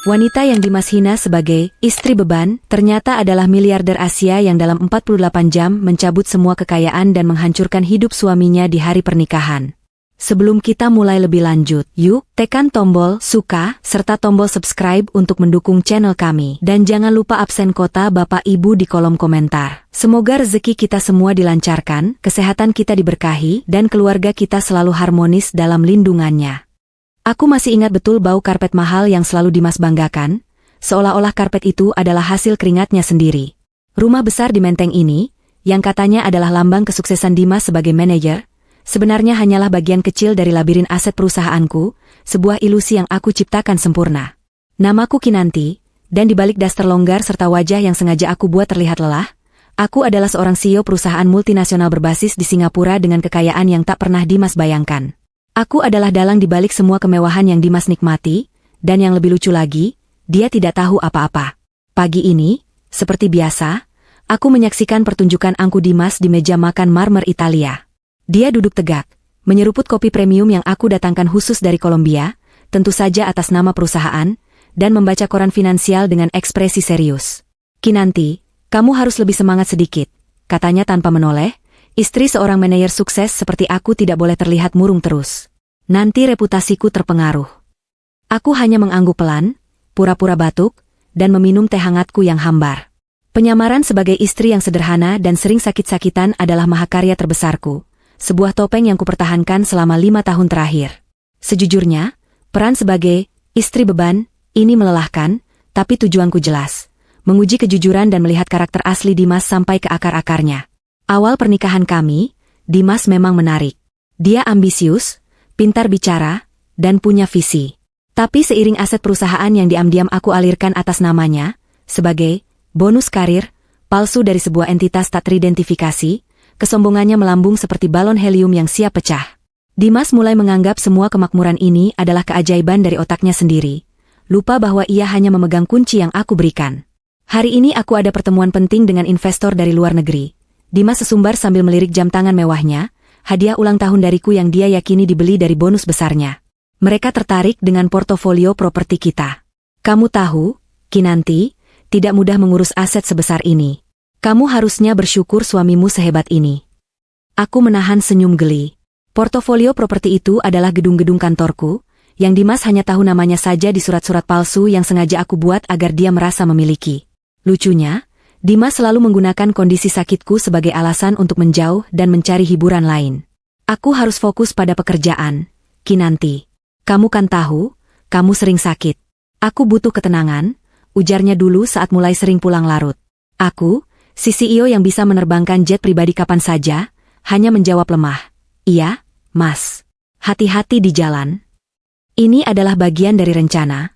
Wanita yang Dimas hina sebagai istri beban, ternyata adalah miliarder Asia yang dalam 48 jam mencabut semua kekayaan dan menghancurkan hidup suaminya di hari pernikahan. Sebelum kita mulai lebih lanjut, yuk tekan tombol suka serta tombol subscribe untuk mendukung channel kami. Dan jangan lupa absen kota Bapak Ibu di kolom komentar. Semoga rezeki kita semua dilancarkan, kesehatan kita diberkahi, dan keluarga kita selalu harmonis dalam lindungannya. Aku masih ingat betul bau karpet mahal yang selalu Dimas banggakan, seolah-olah karpet itu adalah hasil keringatnya sendiri. Rumah besar di Menteng ini, yang katanya adalah lambang kesuksesan Dimas sebagai manajer, sebenarnya hanyalah bagian kecil dari labirin aset perusahaanku, sebuah ilusi yang aku ciptakan sempurna. Namaku Kinanti, dan di balik daster longgar serta wajah yang sengaja aku buat terlihat lelah, aku adalah seorang CEO perusahaan multinasional berbasis di Singapura dengan kekayaan yang tak pernah Dimas bayangkan. Aku adalah dalang di balik semua kemewahan yang Dimas nikmati, dan yang lebih lucu lagi, dia tidak tahu apa-apa. Pagi ini, seperti biasa, aku menyaksikan pertunjukan angku Dimas di meja makan marmer Italia. Dia duduk tegak, menyeruput kopi premium yang aku datangkan khusus dari Kolombia, tentu saja atas nama perusahaan, dan membaca koran finansial dengan ekspresi serius. "Kinanti, kamu harus lebih semangat sedikit," katanya tanpa menoleh. Istri seorang manajer sukses seperti aku tidak boleh terlihat murung terus. Nanti reputasiku terpengaruh. Aku hanya mengangguk pelan, pura-pura batuk, dan meminum teh hangatku yang hambar. Penyamaran sebagai istri yang sederhana dan sering sakit-sakitan adalah mahakarya terbesarku, sebuah topeng yang kupertahankan selama 5 tahun terakhir. Sejujurnya, peran sebagai istri beban ini melelahkan, tapi tujuanku jelas, menguji kejujuran dan melihat karakter asli Dimas sampai ke akar-akarnya. Awal pernikahan kami, Dimas memang menarik. Dia ambisius, pintar bicara, dan punya visi. Tapi seiring aset perusahaan yang diam-diam aku alirkan atas namanya, sebagai bonus karir, palsu dari sebuah entitas tak teridentifikasi, kesombongannya melambung seperti balon helium yang siap pecah. Dimas mulai menganggap semua kemakmuran ini adalah keajaiban dari otaknya sendiri. Lupa bahwa ia hanya memegang kunci yang aku berikan. Hari ini aku ada pertemuan penting dengan investor dari luar negeri. Dimas sesumbar sambil melirik jam tangan mewahnya, hadiah ulang tahun dariku yang dia yakini dibeli dari bonus besarnya. Mereka tertarik dengan portofolio properti kita. "Kamu tahu, Kinanti, tidak mudah mengurus aset sebesar ini. Kamu harusnya bersyukur suamimu sehebat ini." Aku menahan senyum geli. Portofolio properti itu adalah gedung-gedung kantorku, yang Dimas hanya tahu namanya saja di surat-surat palsu yang sengaja aku buat agar dia merasa memiliki. Lucunya, Dimas selalu menggunakan kondisi sakitku sebagai alasan untuk menjauh dan mencari hiburan lain. "Aku harus fokus pada pekerjaan, Kinanti. Kamu kan tahu, kamu sering sakit. Aku butuh ketenangan," ujarnya dulu saat mulai sering pulang larut. Aku, si CEO yang bisa menerbangkan jet pribadi kapan saja, hanya menjawab lemah, "Iya, Mas. Hati-hati di jalan." Ini adalah bagian dari rencana,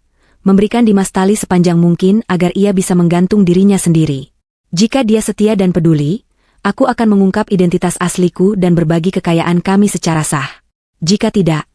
memberikan Dimas tali sepanjang mungkin agar ia bisa menggantung dirinya sendiri. Jika dia setia dan peduli, aku akan mengungkap identitas asliku dan berbagi kekayaan kami secara sah. Jika tidak,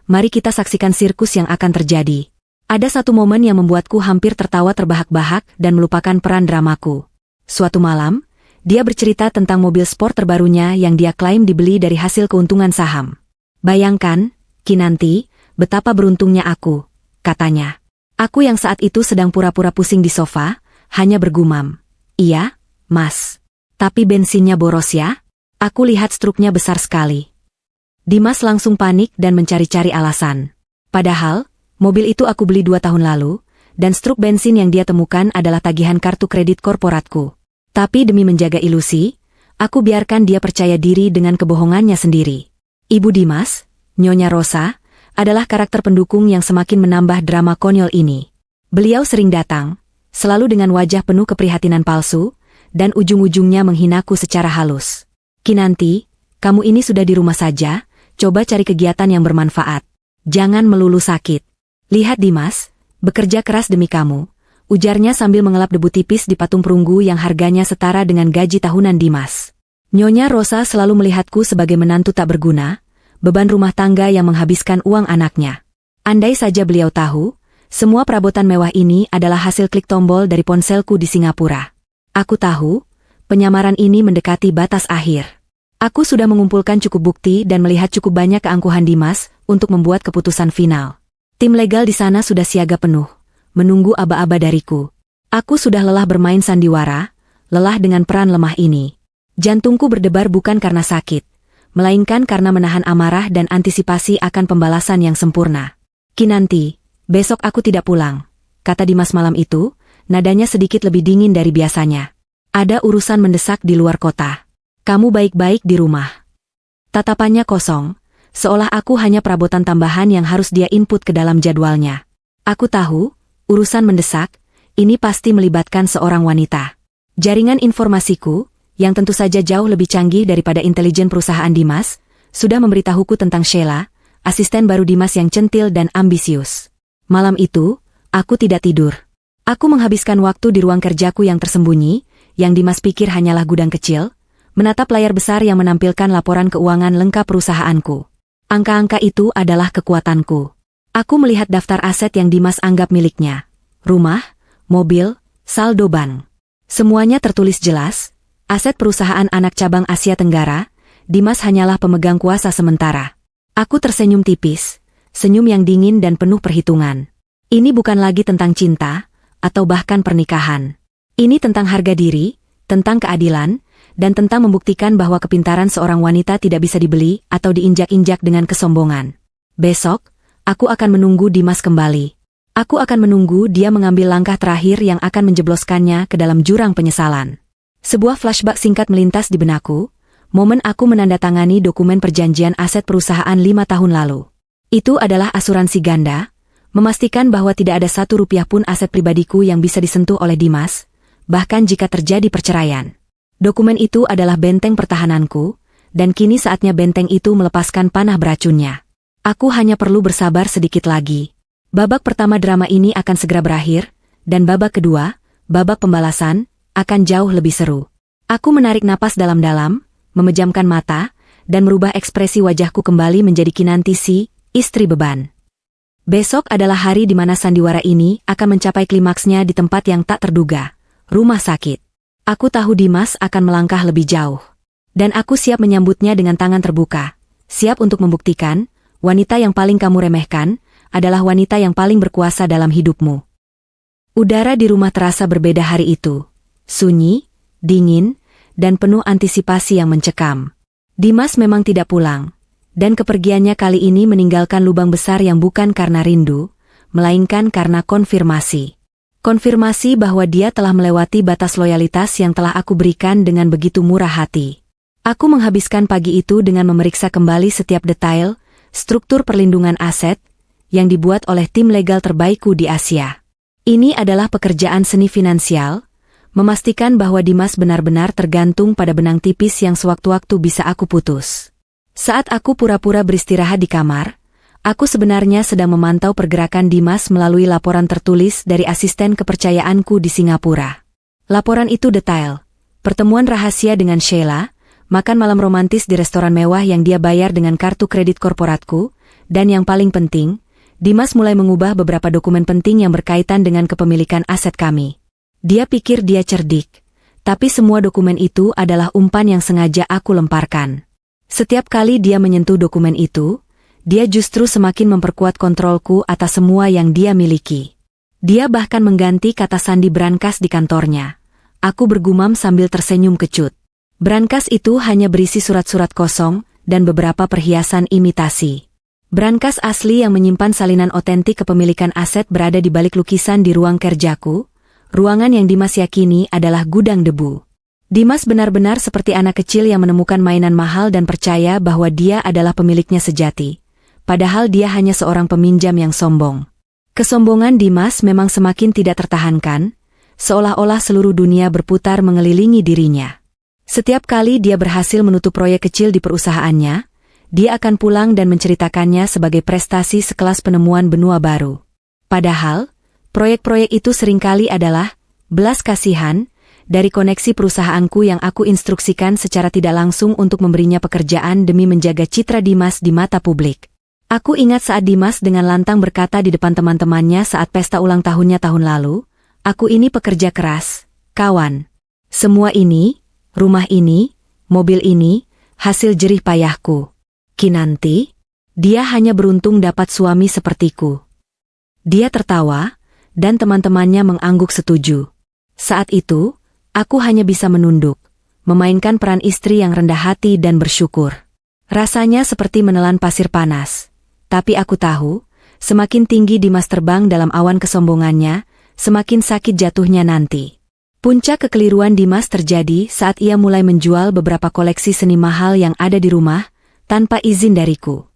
mari kita saksikan sirkus yang akan terjadi. Ada satu momen yang membuatku hampir tertawa terbahak-bahak dan melupakan peran dramaku. Suatu malam, dia bercerita tentang mobil sport terbarunya yang dia klaim dibeli dari hasil keuntungan saham. "Bayangkan, Kinanti, betapa beruntungnya aku," katanya. Aku yang saat itu sedang pura-pura pusing di sofa, hanya bergumam, "Iya, Mas. Tapi bensinnya boros ya?" Aku lihat struknya besar sekali. Dimas langsung panik dan mencari-cari alasan. Padahal, mobil itu aku beli 2 tahun lalu, dan struk bensin yang dia temukan adalah tagihan kartu kredit korporatku. Tapi demi menjaga ilusi, aku biarkan dia percaya diri dengan kebohongannya sendiri. Ibu Dimas, Nyonya Rosa, adalah karakter pendukung yang semakin menambah drama konyol ini. Beliau sering datang, selalu dengan wajah penuh keprihatinan palsu, dan ujung-ujungnya menghinaku secara halus. "Kinanti, kamu ini sudah di rumah saja, coba cari kegiatan yang bermanfaat. Jangan melulu sakit. Lihat Dimas, bekerja keras demi kamu," ujarnya sambil mengelap debu tipis di patung perunggu yang harganya setara dengan gaji tahunan Dimas. Nyonya Rosa selalu melihatku sebagai menantu tak berguna, beban rumah tangga yang menghabiskan uang anaknya. Andai saja beliau tahu, semua perabotan mewah ini adalah hasil klik tombol dari ponselku di Singapura. Aku tahu, penyamaran ini mendekati batas akhir. Aku sudah mengumpulkan cukup bukti dan melihat cukup banyak keangkuhan Dimas untuk membuat keputusan final. Tim legal di sana sudah siaga penuh, menunggu aba-aba dariku. Aku sudah lelah bermain sandiwara, lelah dengan peran lemah ini. Jantungku berdebar bukan karena sakit, melainkan karena menahan amarah dan antisipasi akan pembalasan yang sempurna. Kinanti, besok aku tidak pulang, kata Dimas malam itu, nadanya sedikit lebih dingin dari biasanya. Ada urusan mendesak di luar kota. Kamu baik-baik di rumah. Tatapannya kosong, seolah aku hanya perabotan tambahan yang harus dia input ke dalam jadwalnya. Aku tahu, urusan mendesak, ini pasti melibatkan seorang wanita. Jaringan informasiku, yang tentu saja jauh lebih canggih daripada intelijen perusahaan Dimas, sudah memberitahuku tentang Sheila, asisten baru Dimas yang centil dan ambisius. Malam itu, aku tidak tidur. Aku menghabiskan waktu di ruang kerjaku yang tersembunyi, yang Dimas pikir hanyalah gudang kecil, menatap layar besar yang menampilkan laporan keuangan lengkap perusahaanku. Angka-angka itu adalah kekuatanku. Aku melihat daftar aset yang Dimas anggap miliknya. Rumah, mobil, saldo bank. Semuanya tertulis jelas, aset perusahaan anak cabang Asia Tenggara, Dimas hanyalah pemegang kuasa sementara. Aku tersenyum tipis, senyum yang dingin dan penuh perhitungan. Ini bukan lagi tentang cinta, atau bahkan pernikahan. Ini tentang harga diri, tentang keadilan, dan tentang membuktikan bahwa kepintaran seorang wanita tidak bisa dibeli atau diinjak-injak dengan kesombongan. Besok, aku akan menunggu Dimas kembali. Aku akan menunggu dia mengambil langkah terakhir yang akan menjebloskannya ke dalam jurang penyesalan. Sebuah flashback singkat melintas di benakku, momen aku menandatangani dokumen perjanjian aset perusahaan 5 tahun lalu. Itu adalah asuransi ganda, memastikan bahwa tidak ada satu rupiah pun aset pribadiku yang bisa disentuh oleh Dimas, bahkan jika terjadi perceraian. Dokumen itu adalah benteng pertahananku, dan kini saatnya benteng itu melepaskan panah beracunnya. Aku hanya perlu bersabar sedikit lagi. Babak pertama drama ini akan segera berakhir, dan babak kedua, babak pembalasan, akan jauh lebih seru. Aku menarik napas dalam-dalam, memejamkan mata, dan merubah ekspresi wajahku kembali menjadi Kinanti si istri beban. Besok adalah hari di mana sandiwara ini akan mencapai klimaksnya di tempat yang tak terduga. Rumah sakit. Aku tahu Dimas akan melangkah lebih jauh. Dan aku siap menyambutnya dengan tangan terbuka. Siap untuk membuktikan, wanita yang paling kamu remehkan, adalah wanita yang paling berkuasa dalam hidupmu. Udara di rumah terasa berbeda hari itu. Sunyi, dingin, dan penuh antisipasi yang mencekam. Dimas memang tidak pulang. Dan kepergiannya kali ini meninggalkan lubang besar yang bukan karena rindu, melainkan karena konfirmasi. Konfirmasi bahwa dia telah melewati batas loyalitas yang telah aku berikan dengan begitu murah hati. Aku menghabiskan pagi itu dengan memeriksa kembali setiap detail, struktur perlindungan aset, yang dibuat oleh tim legal terbaikku di Asia. Ini adalah pekerjaan seni finansial, memastikan bahwa Dimas benar-benar tergantung pada benang tipis yang sewaktu-waktu bisa aku putus. Saat aku pura-pura beristirahat di kamar, aku sebenarnya sedang memantau pergerakan Dimas melalui laporan tertulis dari asisten kepercayaanku di Singapura. Laporan itu detail. Pertemuan rahasia dengan Sheila, makan malam romantis di restoran mewah yang dia bayar dengan kartu kredit korporatku, dan yang paling penting, Dimas mulai mengubah beberapa dokumen penting yang berkaitan dengan kepemilikan aset kami. Dia pikir dia cerdik, tapi semua dokumen itu adalah umpan yang sengaja aku lemparkan. Setiap kali dia menyentuh dokumen itu, dia justru semakin memperkuat kontrolku atas semua yang dia miliki. Dia bahkan mengganti kata sandi brankas di kantornya. Aku bergumam sambil tersenyum kecut. Brankas itu hanya berisi surat-surat kosong dan beberapa perhiasan imitasi. Brankas asli yang menyimpan salinan otentik kepemilikan aset berada di balik lukisan di ruang kerjaku, ruangan yang Dimas yakini adalah gudang debu. Dimas benar-benar seperti anak kecil yang menemukan mainan mahal dan percaya bahwa dia adalah pemiliknya sejati. Padahal dia hanya seorang peminjam yang sombong. Kesombongan Dimas memang semakin tidak tertahankan, seolah-olah seluruh dunia berputar mengelilingi dirinya. Setiap kali dia berhasil menutup proyek kecil di perusahaannya, dia akan pulang dan menceritakannya sebagai prestasi sekelas penemuan benua baru. Padahal, proyek-proyek itu seringkali adalah belas kasihan, dari koneksi perusahaanku yang aku instruksikan secara tidak langsung untuk memberinya pekerjaan demi menjaga citra Dimas di mata publik. Aku ingat saat Dimas dengan lantang berkata di depan teman-temannya saat pesta ulang tahunnya tahun lalu, "Aku ini pekerja keras, kawan. Semua ini, rumah ini, mobil ini, hasil jerih payahku. Kinanti, dia hanya beruntung dapat suami sepertiku." Dia tertawa, dan teman-temannya mengangguk setuju. Saat itu, aku hanya bisa menunduk, memainkan peran istri yang rendah hati dan bersyukur. Rasanya seperti menelan pasir panas. Tapi aku tahu, semakin tinggi Dimas terbang dalam awan kesombongannya, semakin sakit jatuhnya nanti. Puncak kekeliruan Dimas terjadi saat ia mulai menjual beberapa koleksi seni mahal yang ada di rumah, tanpa izin dariku.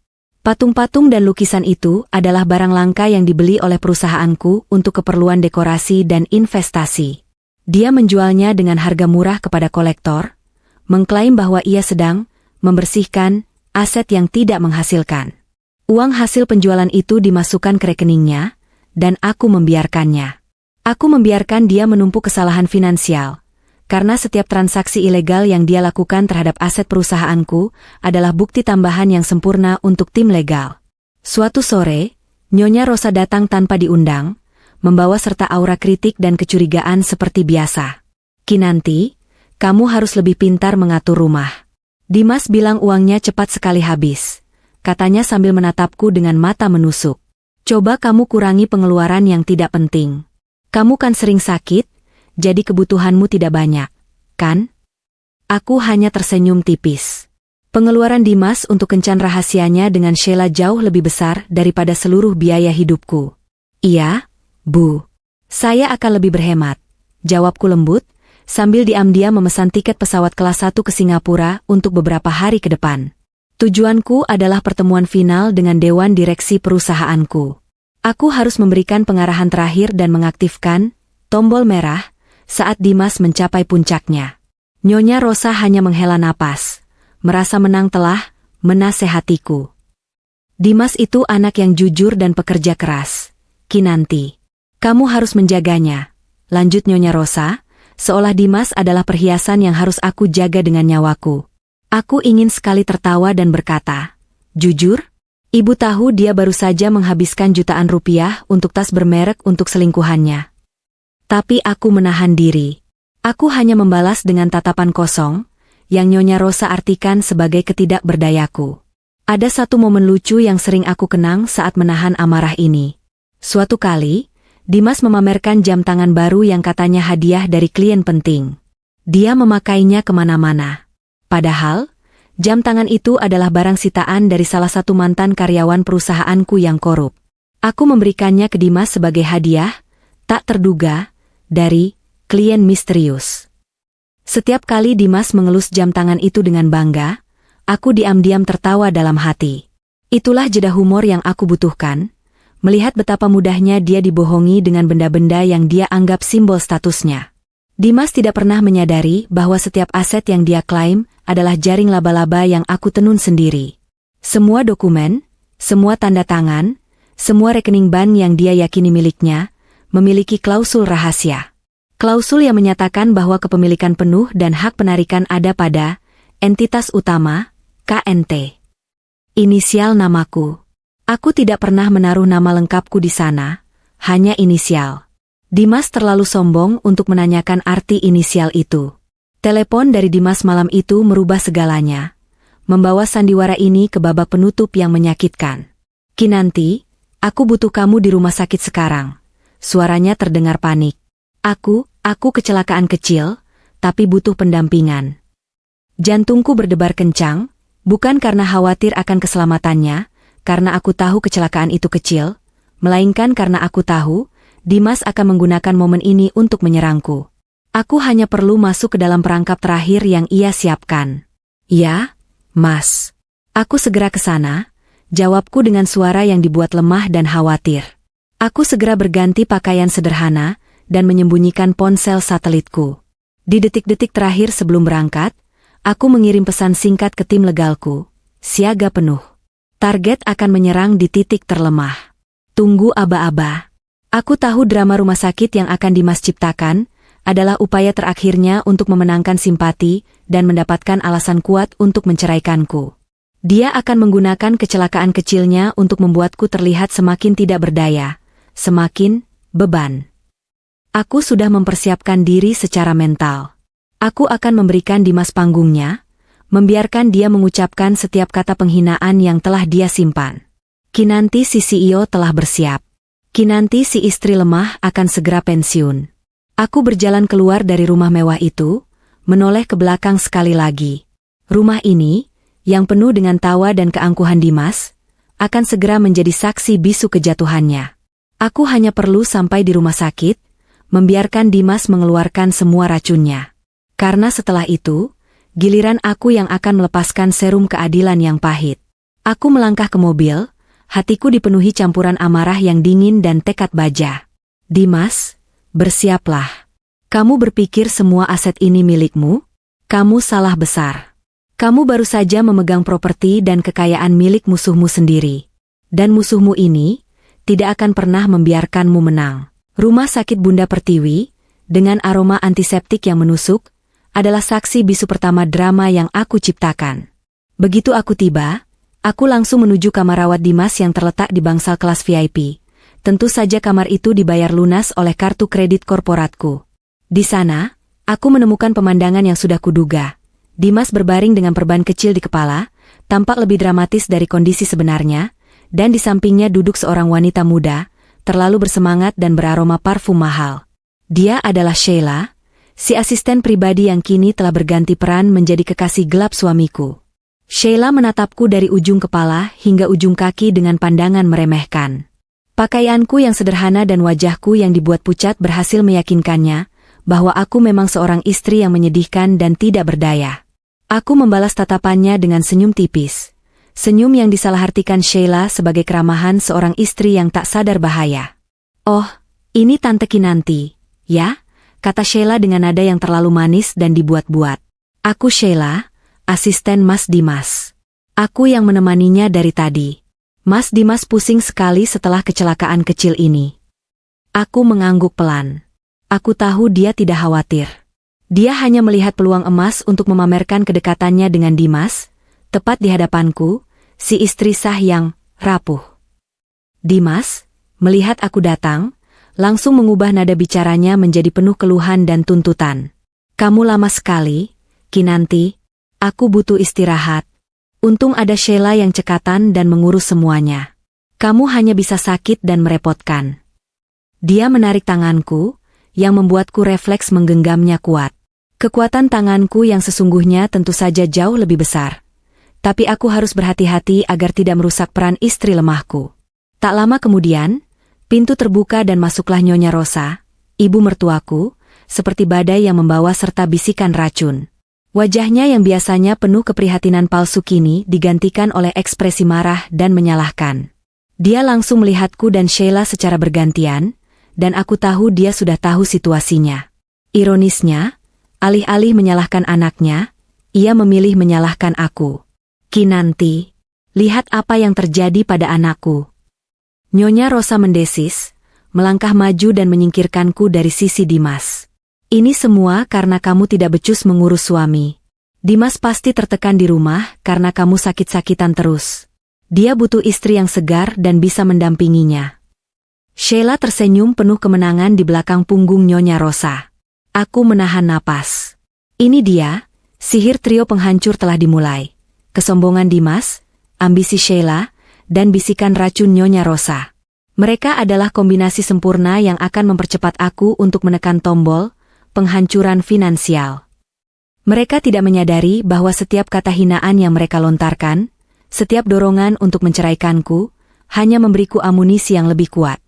Patung-patung dan lukisan itu adalah barang langka yang dibeli oleh perusahaanku untuk keperluan dekorasi dan investasi. Dia menjualnya dengan harga murah kepada kolektor, mengklaim bahwa ia sedang membersihkan aset yang tidak menghasilkan. Uang hasil penjualan itu dimasukkan ke rekeningnya, dan aku membiarkannya. Aku membiarkan dia menumpuk kesalahan finansial, karena setiap transaksi ilegal yang dia lakukan terhadap aset perusahaanku adalah bukti tambahan yang sempurna untuk tim legal. Suatu sore, Nyonya Rosa datang tanpa diundang, membawa serta aura kritik dan kecurigaan seperti biasa. "Kinanti, kamu harus lebih pintar mengatur rumah." Dimas bilang uangnya cepat sekali habis, katanya sambil menatapku dengan mata menusuk. "Coba kamu kurangi pengeluaran yang tidak penting. Kamu kan sering sakit, jadi kebutuhanmu tidak banyak, kan?" Aku hanya tersenyum tipis. Pengeluaran Dimas untuk kencan rahasianya dengan Sheila jauh lebih besar daripada seluruh biaya hidupku. "Iya, Bu. Saya akan lebih berhemat," jawabku lembut, sambil diam-diam memesan tiket pesawat kelas 1 ke Singapura untuk beberapa hari ke depan. Tujuanku adalah pertemuan final dengan Dewan Direksi perusahaanku. Aku harus memberikan pengarahan terakhir dan mengaktifkan tombol merah saat Dimas mencapai puncaknya. Nyonya Rosa hanya menghela napas, merasa menang telah menasehatiku. "Dimas itu anak yang jujur dan pekerja keras. Kinanti, kamu harus menjaganya," lanjut Nyonya Rosa, seolah Dimas adalah perhiasan yang harus aku jaga dengan nyawaku. Aku ingin sekali tertawa dan berkata, "Jujur? Ibu tahu dia baru saja menghabiskan jutaan rupiah untuk tas bermerek untuk selingkuhannya." Tapi aku menahan diri. Aku hanya membalas dengan tatapan kosong, yang Nyonya Rosa artikan sebagai ketidakberdayaku. Ada satu momen lucu yang sering aku kenang saat menahan amarah ini. Suatu kali, Dimas memamerkan jam tangan baru yang katanya hadiah dari klien penting. Dia memakainya kemana-mana. Padahal, jam tangan itu adalah barang sitaan dari salah satu mantan karyawan perusahaanku yang korup. Aku memberikannya ke Dimas sebagai hadiah, tak terduga, dari klien misterius. Setiap kali Dimas mengelus jam tangan itu dengan bangga, aku diam-diam tertawa dalam hati. Itulah jeda humor yang aku butuhkan, melihat betapa mudahnya dia dibohongi dengan benda-benda yang dia anggap simbol statusnya. Dimas tidak pernah menyadari bahwa setiap aset yang dia klaim adalah jaring laba-laba yang aku tenun sendiri. Semua dokumen, semua tanda tangan, semua rekening bank yang dia yakini miliknya, memiliki klausul rahasia. Klausul yang menyatakan bahwa kepemilikan penuh dan hak penarikan ada pada entitas utama, KNT. Inisial namaku. Aku tidak pernah menaruh nama lengkapku di sana, hanya inisial. Dimas terlalu sombong untuk menanyakan arti inisial itu. Telepon dari Dimas malam itu merubah segalanya, membawa sandiwara ini ke babak penutup yang menyakitkan. "Kinanti, aku butuh kamu di rumah sakit sekarang." Suaranya terdengar panik. Aku kecelakaan kecil, tapi butuh pendampingan." Jantungku berdebar kencang, bukan karena khawatir akan keselamatannya, karena aku tahu kecelakaan itu kecil, melainkan karena aku tahu Dimas akan menggunakan momen ini untuk menyerangku. Aku hanya perlu masuk ke dalam perangkap terakhir yang ia siapkan. "Ya, Mas. Aku segera ke sana," jawabku dengan suara yang dibuat lemah dan khawatir. Aku segera berganti pakaian sederhana dan menyembunyikan ponsel satelitku. Di detik-detik terakhir sebelum berangkat, aku mengirim pesan singkat ke tim legalku. "Siaga penuh. Target akan menyerang di titik terlemah. Tunggu aba-aba." Aku tahu drama rumah sakit yang akan Dimas ciptakan adalah upaya terakhirnya untuk memenangkan simpati dan mendapatkan alasan kuat untuk menceraikanku. Dia akan menggunakan kecelakaan kecilnya untuk membuatku terlihat semakin tidak berdaya, semakin beban. Aku sudah mempersiapkan diri secara mental. Aku akan memberikan Dimas panggungnya, membiarkan dia mengucapkan setiap kata penghinaan yang telah dia simpan. Kinanti si CEO telah bersiap. Kinanti si istri lemah akan segera pensiun. Aku berjalan keluar dari rumah mewah itu, menoleh ke belakang sekali lagi. Rumah ini, yang penuh dengan tawa dan keangkuhan Dimas, akan segera menjadi saksi bisu kejatuhannya. Aku hanya perlu sampai di rumah sakit, membiarkan Dimas mengeluarkan semua racunnya. Karena setelah itu, giliran aku yang akan melepaskan serum keadilan yang pahit. Aku melangkah ke mobil, hatiku dipenuhi campuran amarah yang dingin dan tekad baja. Dimas, bersiaplah. Kamu berpikir semua aset ini milikmu? Kamu salah besar. Kamu baru saja memegang properti dan kekayaan milik musuhmu sendiri. Dan musuhmu ini tidak akan pernah membiarkanmu menang. Rumah sakit Bunda Pertiwi, dengan aroma antiseptik yang menusuk, adalah saksi bisu pertama drama yang aku ciptakan. Begitu aku tiba, aku langsung menuju kamar rawat Dimas yang terletak di bangsal kelas VIP. Tentu saja kamar itu dibayar lunas oleh kartu kredit korporatku. Di sana, aku menemukan pemandangan yang sudah kuduga. Dimas berbaring dengan perban kecil di kepala, tampak lebih dramatis dari kondisi sebenarnya, dan di sampingnya duduk seorang wanita muda, terlalu bersemangat dan beraroma parfum mahal. Dia adalah Sheila, si asisten pribadi yang kini telah berganti peran menjadi kekasih gelap suamiku. Sheila menatapku dari ujung kepala hingga ujung kaki dengan pandangan meremehkan. Pakaianku yang sederhana dan wajahku yang dibuat pucat berhasil meyakinkannya bahwa aku memang seorang istri yang menyedihkan dan tidak berdaya. Aku membalas tatapannya dengan senyum tipis. Senyum yang disalahartikan Sheila sebagai keramahan seorang istri yang tak sadar bahaya. "Oh, ini Tante Kinanti, ya?" kata Sheila dengan nada yang terlalu manis dan dibuat-buat. "Aku Sheila, asisten Mas Dimas. Aku yang menemaninya dari tadi." Mas Dimas pusing sekali setelah kecelakaan kecil ini. Aku mengangguk pelan. Aku tahu dia tidak khawatir. Dia hanya melihat peluang emas untuk memamerkan kedekatannya dengan Dimas, tepat di hadapanku, si istri sah yang rapuh. Dimas, melihat aku datang, langsung mengubah nada bicaranya menjadi penuh keluhan dan tuntutan. "Kamu lama sekali, Kinanti. Aku butuh istirahat." Untung ada Sheila yang cekatan dan mengurus semuanya. "Kamu hanya bisa sakit dan merepotkan." Dia menarik tanganku, yang membuatku refleks menggenggamnya kuat. Kekuatan tanganku yang sesungguhnya tentu saja jauh lebih besar. Tapi aku harus berhati-hati agar tidak merusak peran istri lemahku. Tak lama kemudian, pintu terbuka dan masuklah Nyonya Rosa, ibu mertuaku, seperti badai yang membawa serta bisikan racun. Wajahnya yang biasanya penuh keprihatinan palsu kini digantikan oleh ekspresi marah dan menyalahkan. Dia langsung melihatku dan Sheila secara bergantian, dan aku tahu dia sudah tahu situasinya. Ironisnya, alih-alih menyalahkan anaknya, ia memilih menyalahkan aku. "Kinanti, lihat apa yang terjadi pada anakku." Nyonya Rosa mendesis, melangkah maju dan menyingkirkanku dari sisi Dimas. "Ini semua karena kamu tidak becus mengurus suami. Dimas pasti tertekan di rumah karena kamu sakit-sakitan terus. Dia butuh istri yang segar dan bisa mendampinginya." Sheila tersenyum penuh kemenangan di belakang punggung Nyonya Rosa. Aku menahan napas. Ini dia, sihir trio penghancur telah dimulai. Kesombongan Dimas, ambisi Sheila, dan bisikan racun Nyonya Rosa. Mereka adalah kombinasi sempurna yang akan mempercepat aku untuk menekan tombol penghancuran finansial. Mereka tidak menyadari bahwa setiap kata hinaan yang mereka lontarkan, setiap dorongan untuk menceraikanku, hanya memberiku amunisi yang lebih kuat.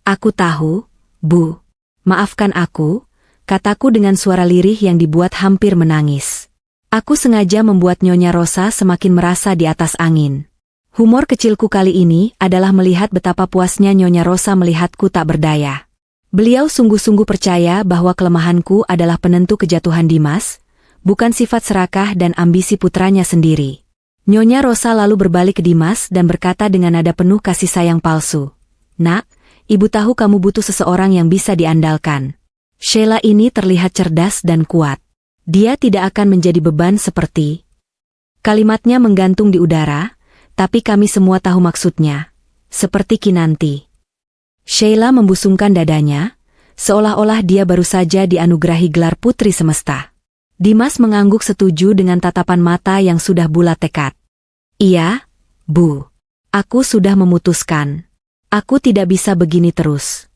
"Aku tahu, Bu. Maafkan aku," kataku dengan suara lirih yang dibuat hampir menangis. Aku sengaja membuat Nyonya Rosa semakin merasa di atas angin. Humor kecilku kali ini adalah melihat betapa puasnya Nyonya Rosa melihatku tak berdaya. Beliau sungguh-sungguh percaya bahwa kelemahanku adalah penentu kejatuhan Dimas, bukan sifat serakah dan ambisi putranya sendiri. Nyonya Rosa lalu berbalik ke Dimas dan berkata dengan nada penuh kasih sayang palsu. "Nak, ibu tahu kamu butuh seseorang yang bisa diandalkan. Sheila ini terlihat cerdas dan kuat. Dia tidak akan menjadi beban seperti..." Kalimatnya menggantung di udara, tapi kami semua tahu maksudnya. Seperti Kinanti. Sheila membusungkan dadanya, seolah-olah dia baru saja dianugerahi gelar putri semesta. Dimas mengangguk setuju dengan tatapan mata yang sudah bulat tekad. "Iya, Bu. Aku sudah memutuskan. Aku tidak bisa begini terus.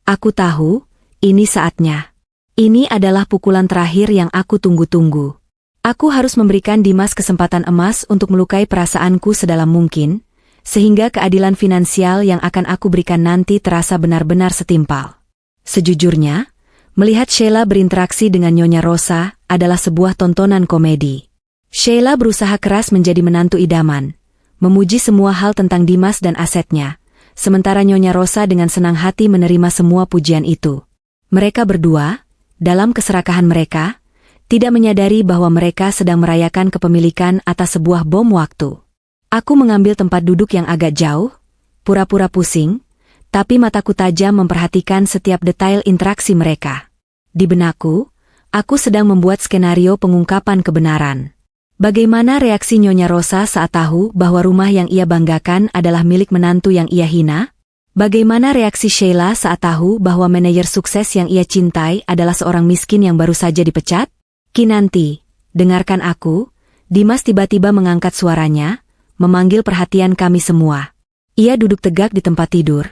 Aku tahu, ini saatnya. Ini adalah pukulan terakhir yang aku tunggu-tunggu. Aku harus memberikan Dimas kesempatan emas untuk melukai perasaanku sedalam mungkin, sehingga keadilan finansial yang akan aku berikan nanti terasa benar-benar setimpal. Sejujurnya, melihat Sheila berinteraksi dengan Nyonya Rosa adalah sebuah tontonan komedi. Sheila berusaha keras menjadi menantu idaman, memuji semua hal tentang Dimas dan asetnya, sementara Nyonya Rosa dengan senang hati menerima semua pujian itu. Mereka berdua, dalam keserakahan mereka, tidak menyadari bahwa mereka sedang merayakan kepemilikan atas sebuah bom waktu. Aku mengambil tempat duduk yang agak jauh, pura-pura pusing, tapi mataku tajam memperhatikan setiap detail interaksi mereka. Di benakku, aku sedang membuat skenario pengungkapan kebenaran. Bagaimana reaksi Nyonya Rosa saat tahu bahwa rumah yang ia banggakan adalah milik menantu yang ia hina? Bagaimana reaksi Sheila saat tahu bahwa manajer sukses yang ia cintai adalah seorang miskin yang baru saja dipecat? Kinanti, dengarkan aku. Dimas tiba-tiba mengangkat suaranya, memanggil perhatian kami semua. Ia duduk tegak di tempat tidur.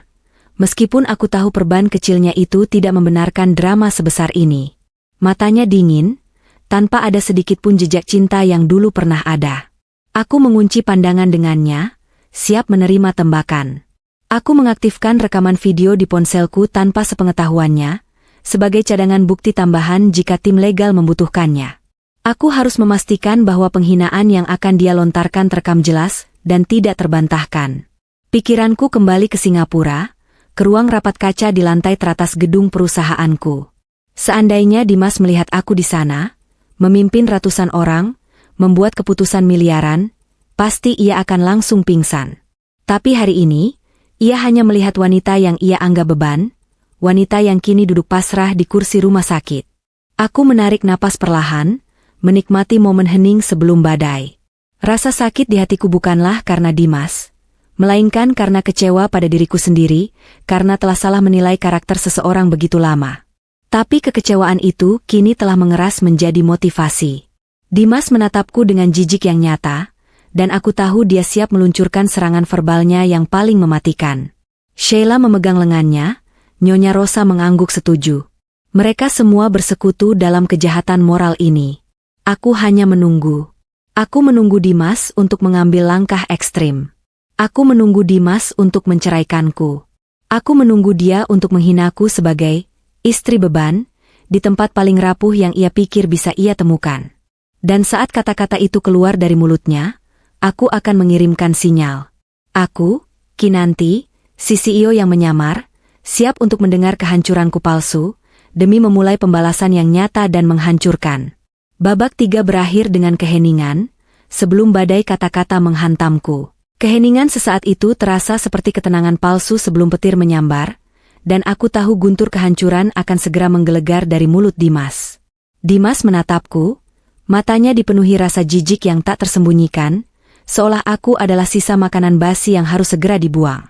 Meskipun aku tahu perban kecilnya itu tidak membenarkan drama sebesar ini. Matanya dingin, tanpa ada sedikit pun jejak cinta yang dulu pernah ada. Aku mengunci pandangan dengannya, siap menerima tembakan. Aku mengaktifkan rekaman video di ponselku tanpa sepengetahuannya, sebagai cadangan bukti tambahan jika tim legal membutuhkannya. Aku harus memastikan bahwa penghinaan yang akan dia lontarkan terekam jelas dan tidak terbantahkan. Pikiranku kembali ke Singapura, ke ruang rapat kaca di lantai teratas gedung perusahaanku. Seandainya Dimas melihat aku di sana, memimpin ratusan orang, membuat keputusan miliaran, pasti ia akan langsung pingsan. Tapi hari ini, ia hanya melihat wanita yang ia anggap beban, wanita yang kini duduk pasrah di kursi rumah sakit. Aku menarik napas perlahan, menikmati momen hening sebelum badai. Rasa sakit di hatiku bukanlah karena Dimas, melainkan karena kecewa pada diriku sendiri, karena telah salah menilai karakter seseorang begitu lama. Tapi kekecewaan itu kini telah mengeras menjadi motivasi. Dimas menatapku dengan jijik yang nyata, dan aku tahu dia siap meluncurkan serangan verbalnya yang paling mematikan. Sheila memegang lengannya, Nyonya Rosa mengangguk setuju. Mereka semua bersekutu dalam kejahatan moral ini. Aku hanya menunggu. Aku menunggu Dimas untuk mengambil langkah ekstrim. Aku menunggu Dimas untuk menceraikanku. Aku menunggu dia untuk menghinaku sebagai istri beban, di tempat paling rapuh yang ia pikir bisa ia temukan. Dan saat kata-kata itu keluar dari mulutnya, aku akan mengirimkan sinyal. Aku, Kinanti, si CEO yang menyamar, siap untuk mendengar kehancuranku palsu, demi memulai pembalasan yang nyata dan menghancurkan. Babak 3 berakhir dengan keheningan, sebelum badai kata-kata menghantamku. Keheningan sesaat itu terasa seperti ketenangan palsu sebelum petir menyambar, dan aku tahu guntur kehancuran akan segera menggelegar dari mulut Dimas. Dimas menatapku, matanya dipenuhi rasa jijik yang tak tersembunyikan, seolah aku adalah sisa makanan basi yang harus segera dibuang.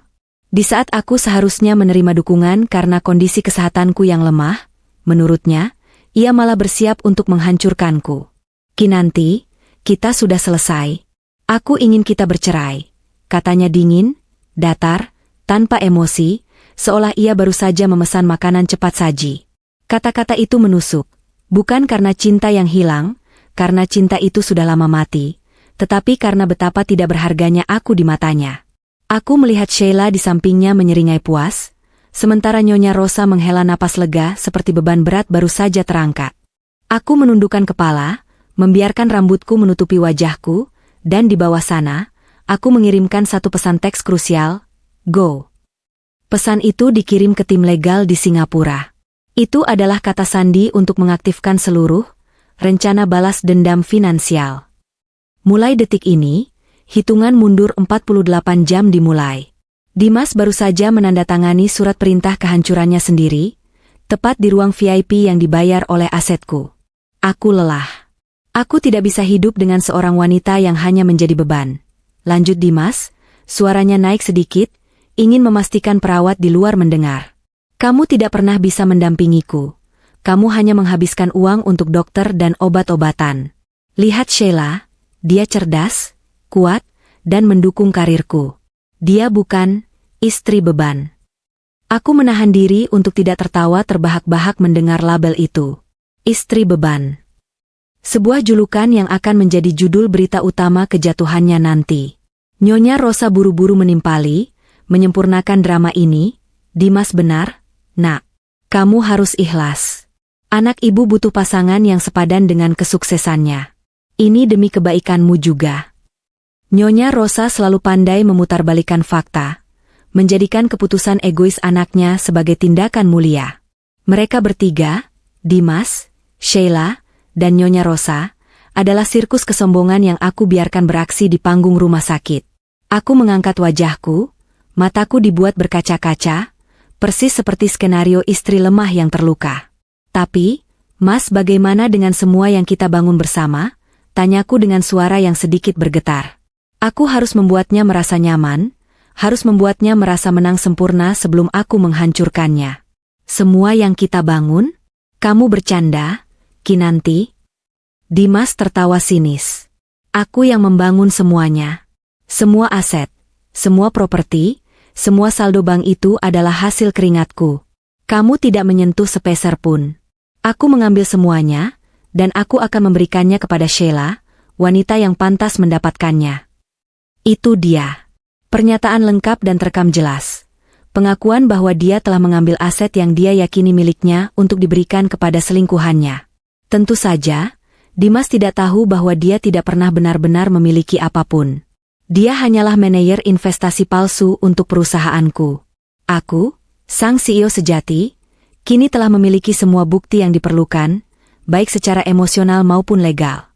Di saat aku seharusnya menerima dukungan karena kondisi kesehatanku yang lemah, menurutnya, ia malah bersiap untuk menghancurkanku. Kinanti, kita sudah selesai. Aku ingin kita bercerai, katanya dingin, datar, tanpa emosi, seolah ia baru saja memesan makanan cepat saji. Kata-kata itu menusuk, bukan karena cinta yang hilang, karena cinta itu sudah lama mati, tetapi karena betapa tidak berharganya aku di matanya. Aku melihat Sheila di sampingnya menyeringai puas, sementara Nyonya Rosa menghela napas lega seperti beban berat baru saja terangkat. Aku menundukkan kepala, membiarkan rambutku menutupi wajahku, dan di bawah sana, aku mengirimkan satu pesan teks krusial, "Go." Pesan itu dikirim ke tim legal di Singapura. Itu adalah kata sandi untuk mengaktifkan seluruh rencana balas dendam finansial. Mulai detik ini, hitungan mundur 48 jam dimulai. Dimas baru saja menandatangani surat perintah kehancurannya sendiri, tepat di ruang VIP yang dibayar oleh asetku. Aku lelah. Aku tidak bisa hidup dengan seorang wanita yang hanya menjadi beban. Lanjut Dimas, suaranya naik sedikit, ingin memastikan perawat di luar mendengar. Kamu tidak pernah bisa mendampingiku. Kamu hanya menghabiskan uang untuk dokter dan obat-obatan. Lihat Sheila, dia cerdas, kuat, dan mendukung karirku. Dia bukan istri beban. Aku menahan diri untuk tidak tertawa terbahak-bahak mendengar label itu. Istri beban. Sebuah julukan yang akan menjadi judul berita utama kejatuhannya nanti. Nyonya Rosa buru-buru menimpali, menyempurnakan drama ini. Dimas benar, nak. Kamu harus ikhlas. Anak ibu butuh pasangan yang sepadan dengan kesuksesannya. Ini demi kebaikanmu juga. Nyonya Rosa selalu pandai memutarbalikkan fakta, menjadikan keputusan egois anaknya sebagai tindakan mulia. Mereka bertiga, Dimas, Sheila, dan Nyonya Rosa, adalah sirkus kesombongan yang aku biarkan beraksi di panggung rumah sakit. Aku mengangkat wajahku, mataku dibuat berkaca-kaca, persis seperti skenario istri lemah yang terluka. Tapi, Mas, bagaimana dengan semua yang kita bangun bersama? Tanyaku dengan suara yang sedikit bergetar. Aku harus membuatnya merasa nyaman, harus membuatnya merasa menang sempurna sebelum aku menghancurkannya. Semua yang kita bangun? Kamu bercanda, Kinanti? Dimas tertawa sinis. Aku yang membangun semuanya. Semua aset, semua properti, semua saldo bank itu adalah hasil keringatku. Kamu tidak menyentuh sepeser pun. Aku mengambil semuanya, dan aku akan memberikannya kepada Sheila, wanita yang pantas mendapatkannya. Itu dia. Pernyataan lengkap dan terekam jelas. Pengakuan bahwa dia telah mengambil aset yang dia yakini miliknya untuk diberikan kepada selingkuhannya. Tentu saja, Dimas tidak tahu bahwa dia tidak pernah benar-benar memiliki apapun. Dia hanyalah manajer investasi palsu untuk perusahaanku. Aku, sang CEO sejati, kini telah memiliki semua bukti yang diperlukan, baik secara emosional maupun legal.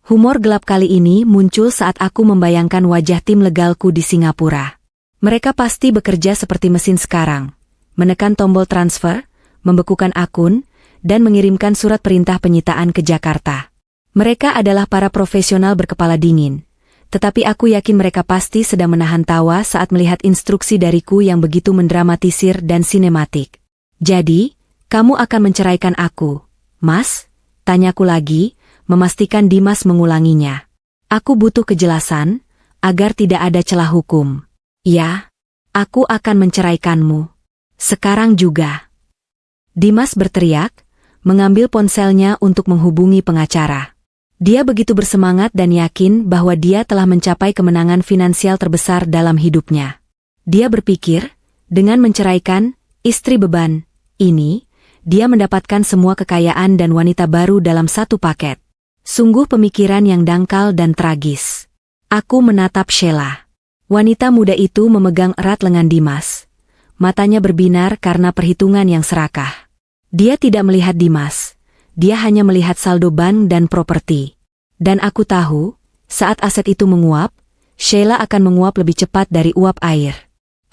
Humor gelap kali ini muncul saat aku membayangkan wajah tim legalku di Singapura. Mereka pasti bekerja seperti mesin sekarang, menekan tombol transfer, membekukan akun, dan mengirimkan surat perintah penyitaan ke Jakarta. Mereka adalah para profesional berkepala dingin, tetapi aku yakin mereka pasti sedang menahan tawa saat melihat instruksi dariku yang begitu mendramatisir dan sinematik. Jadi, kamu akan menceraikan aku, Mas? Tanyaku lagi, memastikan Dimas mengulanginya. Aku butuh kejelasan, agar tidak ada celah hukum. Ya, aku akan menceraikanmu. Sekarang juga. Dimas berteriak, mengambil ponselnya untuk menghubungi pengacara. Dia begitu bersemangat dan yakin bahwa dia telah mencapai kemenangan finansial terbesar dalam hidupnya. Dia berpikir, dengan menceraikan istri beban ini, dia mendapatkan semua kekayaan dan wanita baru dalam satu paket. Sungguh pemikiran yang dangkal dan tragis. Aku menatap Sheila. Wanita muda itu memegang erat lengan Dimas. Matanya berbinar karena perhitungan yang serakah. Dia tidak melihat Dimas. Dia hanya melihat saldo bank dan properti. Dan aku tahu, saat aset itu menguap, Sheila akan menguap lebih cepat dari uap air.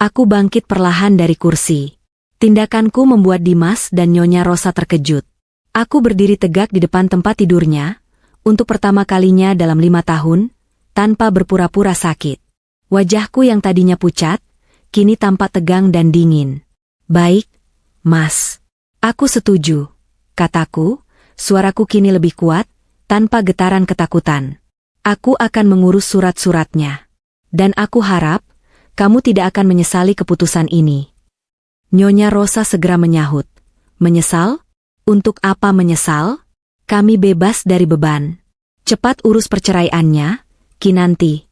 Aku bangkit perlahan dari kursi. Tindakanku membuat Dimas dan Nyonya Rosa terkejut. Aku berdiri tegak di depan tempat tidurnya, untuk pertama kalinya dalam 5 tahun, tanpa berpura-pura sakit. Wajahku yang tadinya pucat, kini tampak tegang dan dingin. Baik, Mas. Aku setuju, kataku, suaraku kini lebih kuat, tanpa getaran ketakutan. Aku akan mengurus surat-suratnya. Dan aku harap, kamu tidak akan menyesali keputusan ini. Nyonya Rosa segera menyahut. Menyesal? Untuk apa menyesal? Kami bebas dari beban. Cepat urus perceraiannya, Kinanti.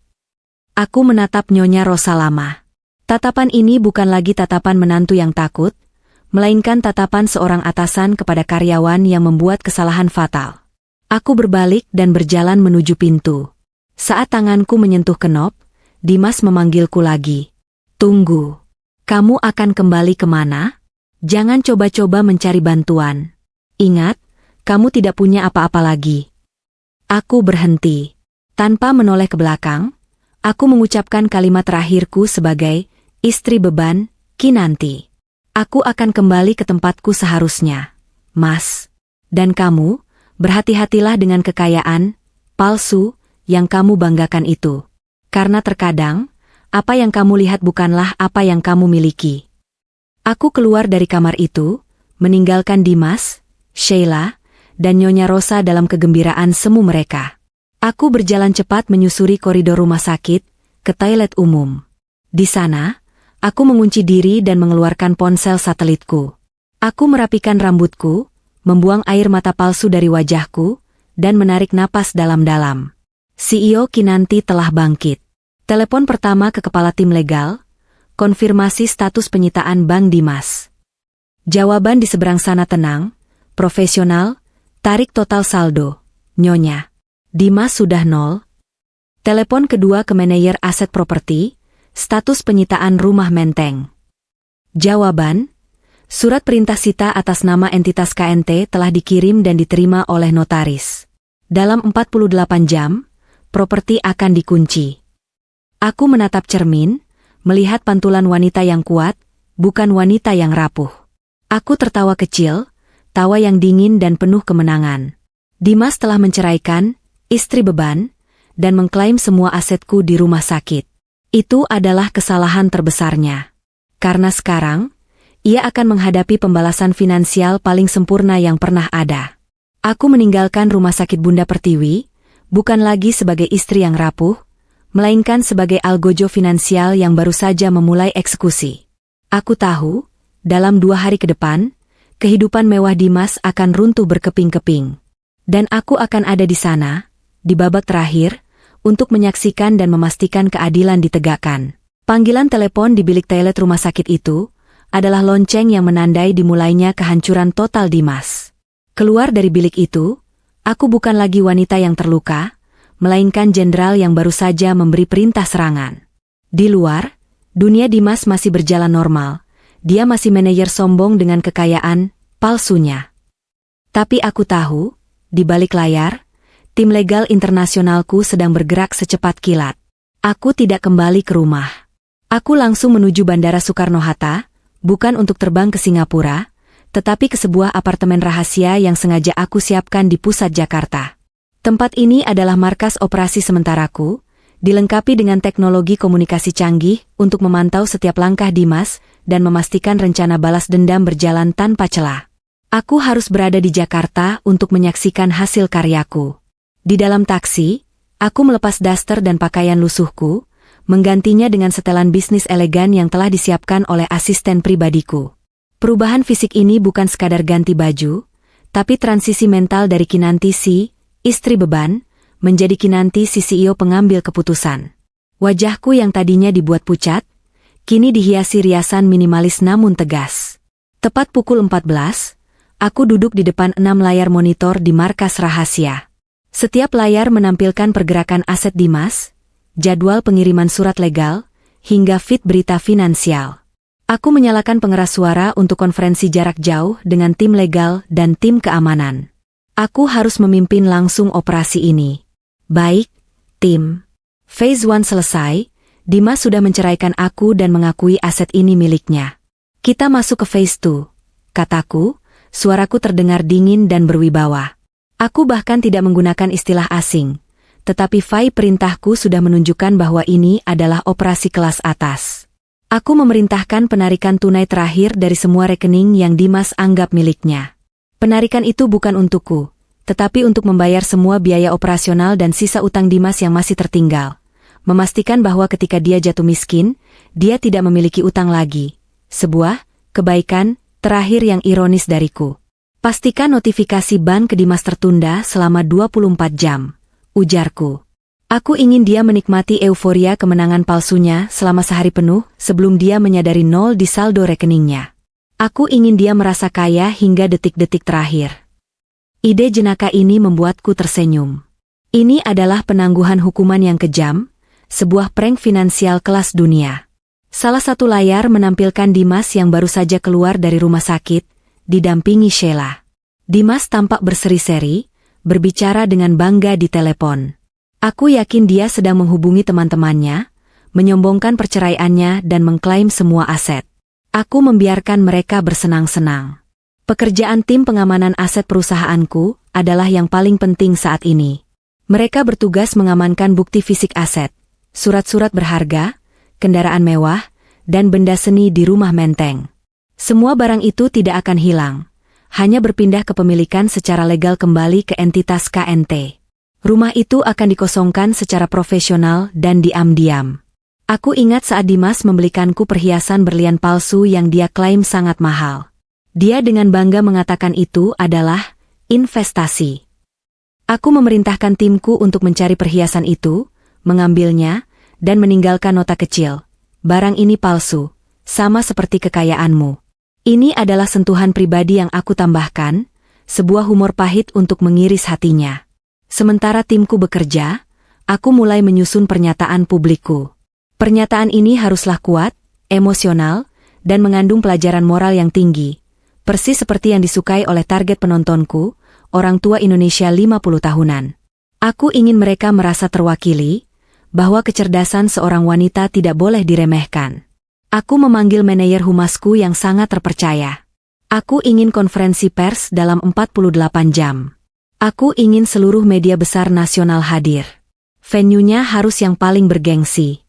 Aku menatap Nyonya Rosa lama. Tatapan ini bukan lagi tatapan menantu yang takut, melainkan tatapan seorang atasan kepada karyawan yang membuat kesalahan fatal. Aku berbalik dan berjalan menuju pintu. Saat tanganku menyentuh kenop, Dimas memanggilku lagi. Tunggu. Kamu akan kembali kemana? Jangan coba-coba mencari bantuan. Ingat, kamu tidak punya apa-apa lagi. Aku berhenti. Tanpa menoleh ke belakang, aku mengucapkan kalimat terakhirku sebagai istri beban, Kinanti. Aku akan kembali ke tempatku seharusnya, Mas. Dan kamu, berhati-hatilah dengan kekayaan palsu yang kamu banggakan itu. Karena terkadang, apa yang kamu lihat bukanlah apa yang kamu miliki. Aku keluar dari kamar itu, meninggalkan Dimas, Sheila, dan Nyonya Rosa dalam kegembiraan semu mereka. Aku berjalan cepat menyusuri koridor rumah sakit, ke toilet umum. Di sana, Aku mengunci diri dan mengeluarkan ponsel satelitku. Aku merapikan rambutku, membuang air mata palsu dari wajahku, dan menarik napas dalam-dalam. CEO Kinanti telah bangkit. Telepon pertama ke kepala tim legal, konfirmasi status penyitaan Bang Dimas. Jawaban di seberang sana tenang, profesional, tarik total saldo, Nyonya. Dimas sudah 0. Telepon kedua ke manajer aset properti, status penyitaan rumah Menteng. Jawaban, surat perintah sita atas nama entitas KNT telah dikirim dan diterima oleh notaris. Dalam 48 jam, properti akan dikunci. Aku menatap cermin, melihat pantulan wanita yang kuat, bukan wanita yang rapuh. Aku tertawa kecil, tawa yang dingin dan penuh kemenangan. Dimas telah menceraikan, istri beban, dan mengklaim semua asetku di rumah sakit. Itu adalah kesalahan terbesarnya. Karena sekarang, ia akan menghadapi pembalasan finansial paling sempurna yang pernah ada. Aku meninggalkan rumah sakit Bunda Pertiwi, bukan lagi sebagai istri yang rapuh, melainkan sebagai algojo finansial yang baru saja memulai eksekusi. Aku tahu, dalam 2 hari ke depan, kehidupan mewah Dimas akan runtuh berkeping-keping. Dan aku akan ada di sana, di babak terakhir, untuk menyaksikan dan memastikan keadilan ditegakkan. Panggilan telepon di bilik toilet rumah sakit itu adalah lonceng yang menandai dimulainya kehancuran total Dimas. Keluar dari bilik itu, aku bukan lagi wanita yang terluka, melainkan jenderal yang baru saja memberi perintah serangan. Di luar, dunia Dimas masih berjalan normal. Dia masih manajer sombong dengan kekayaan palsunya. Tapi aku tahu, di balik layar, tim legal internasionalku sedang bergerak secepat kilat. Aku tidak kembali ke rumah. Aku langsung menuju Bandara Soekarno-Hatta, bukan untuk terbang ke Singapura, tetapi ke sebuah apartemen rahasia yang sengaja aku siapkan di pusat Jakarta. Tempat ini adalah markas operasi sementaraku, dilengkapi dengan teknologi komunikasi canggih untuk memantau setiap langkah Dimas dan memastikan rencana balas dendam berjalan tanpa celah. Aku harus berada di Jakarta untuk menyaksikan hasil karyaku. Di dalam taksi, aku melepas daster dan pakaian lusuhku, menggantinya dengan setelan bisnis elegan yang telah disiapkan oleh asisten pribadiku. Perubahan fisik ini bukan sekadar ganti baju, tapi transisi mental dari Kinanti si istri beban, menjadi Kinanti si CEO pengambil keputusan. Wajahku yang tadinya dibuat pucat, kini dihiasi riasan minimalis namun tegas. Tepat pukul 14, aku duduk di depan 6 layar monitor di markas rahasia. Setiap layar menampilkan pergerakan aset Dimas, jadwal pengiriman surat legal, hingga feed berita finansial. Aku menyalakan pengeras suara untuk konferensi jarak jauh dengan tim legal dan tim keamanan. Aku harus memimpin langsung operasi ini. Baik, tim. Phase 1 selesai, Dimas sudah menceraikan aku dan mengakui aset ini miliknya. Kita masuk ke Phase 2, kataku, suaraku terdengar dingin dan berwibawa. Aku bahkan tidak menggunakan istilah asing, tetapi file perintahku sudah menunjukkan bahwa ini adalah operasi kelas atas. Aku memerintahkan penarikan tunai terakhir dari semua rekening yang Dimas anggap miliknya. Penarikan itu bukan untukku, tetapi untuk membayar semua biaya operasional dan sisa utang Dimas yang masih tertinggal. Memastikan bahwa ketika dia jatuh miskin, dia tidak memiliki utang lagi. Sebuah kebaikan terakhir yang ironis dariku. Pastikan notifikasi bank ke Dimas tertunda selama 24 jam, ujarku. Aku ingin dia menikmati euforia kemenangan palsunya selama sehari penuh sebelum dia menyadari 0 di saldo rekeningnya. Aku ingin dia merasa kaya hingga detik-detik terakhir. Ide jenaka ini membuatku tersenyum. Ini adalah penangguhan hukuman yang kejam, sebuah prank finansial kelas dunia. Salah satu layar menampilkan Dimas yang baru saja keluar dari rumah sakit, didampingi Sheila. Dimas tampak berseri-seri, berbicara dengan bangga di telepon. Aku yakin dia sedang menghubungi teman-temannya, menyombongkan perceraiannya dan mengklaim semua aset. Aku membiarkan mereka bersenang-senang. Pekerjaan tim pengamanan aset perusahaanku adalah yang paling penting saat ini. Mereka bertugas mengamankan bukti fisik aset, surat-surat berharga, kendaraan mewah, dan benda seni di rumah Menteng. Semua barang itu tidak akan hilang, hanya berpindah kepemilikan secara legal kembali ke entitas KNT. Rumah itu akan dikosongkan secara profesional dan diam-diam. Aku ingat saat Dimas membelikanku perhiasan berlian palsu yang dia klaim sangat mahal. Dia dengan bangga mengatakan itu adalah investasi. Aku memerintahkan timku untuk mencari perhiasan itu, mengambilnya, dan meninggalkan nota kecil. Barang ini palsu, sama seperti kekayaanmu. Ini adalah sentuhan pribadi yang aku tambahkan, sebuah humor pahit untuk mengiris hatinya. Sementara timku bekerja, aku mulai menyusun pernyataan publikku. Pernyataan ini haruslah kuat, emosional, dan mengandung pelajaran moral yang tinggi, persis seperti yang disukai oleh target penontonku, orang tua Indonesia 50 tahunan. Aku ingin mereka merasa terwakili, bahwa kecerdasan seorang wanita tidak boleh diremehkan. Aku memanggil manajer humasku yang sangat terpercaya. Aku ingin konferensi pers dalam 48 jam. Aku ingin seluruh media besar nasional hadir. Venue-nya harus yang paling bergengsi.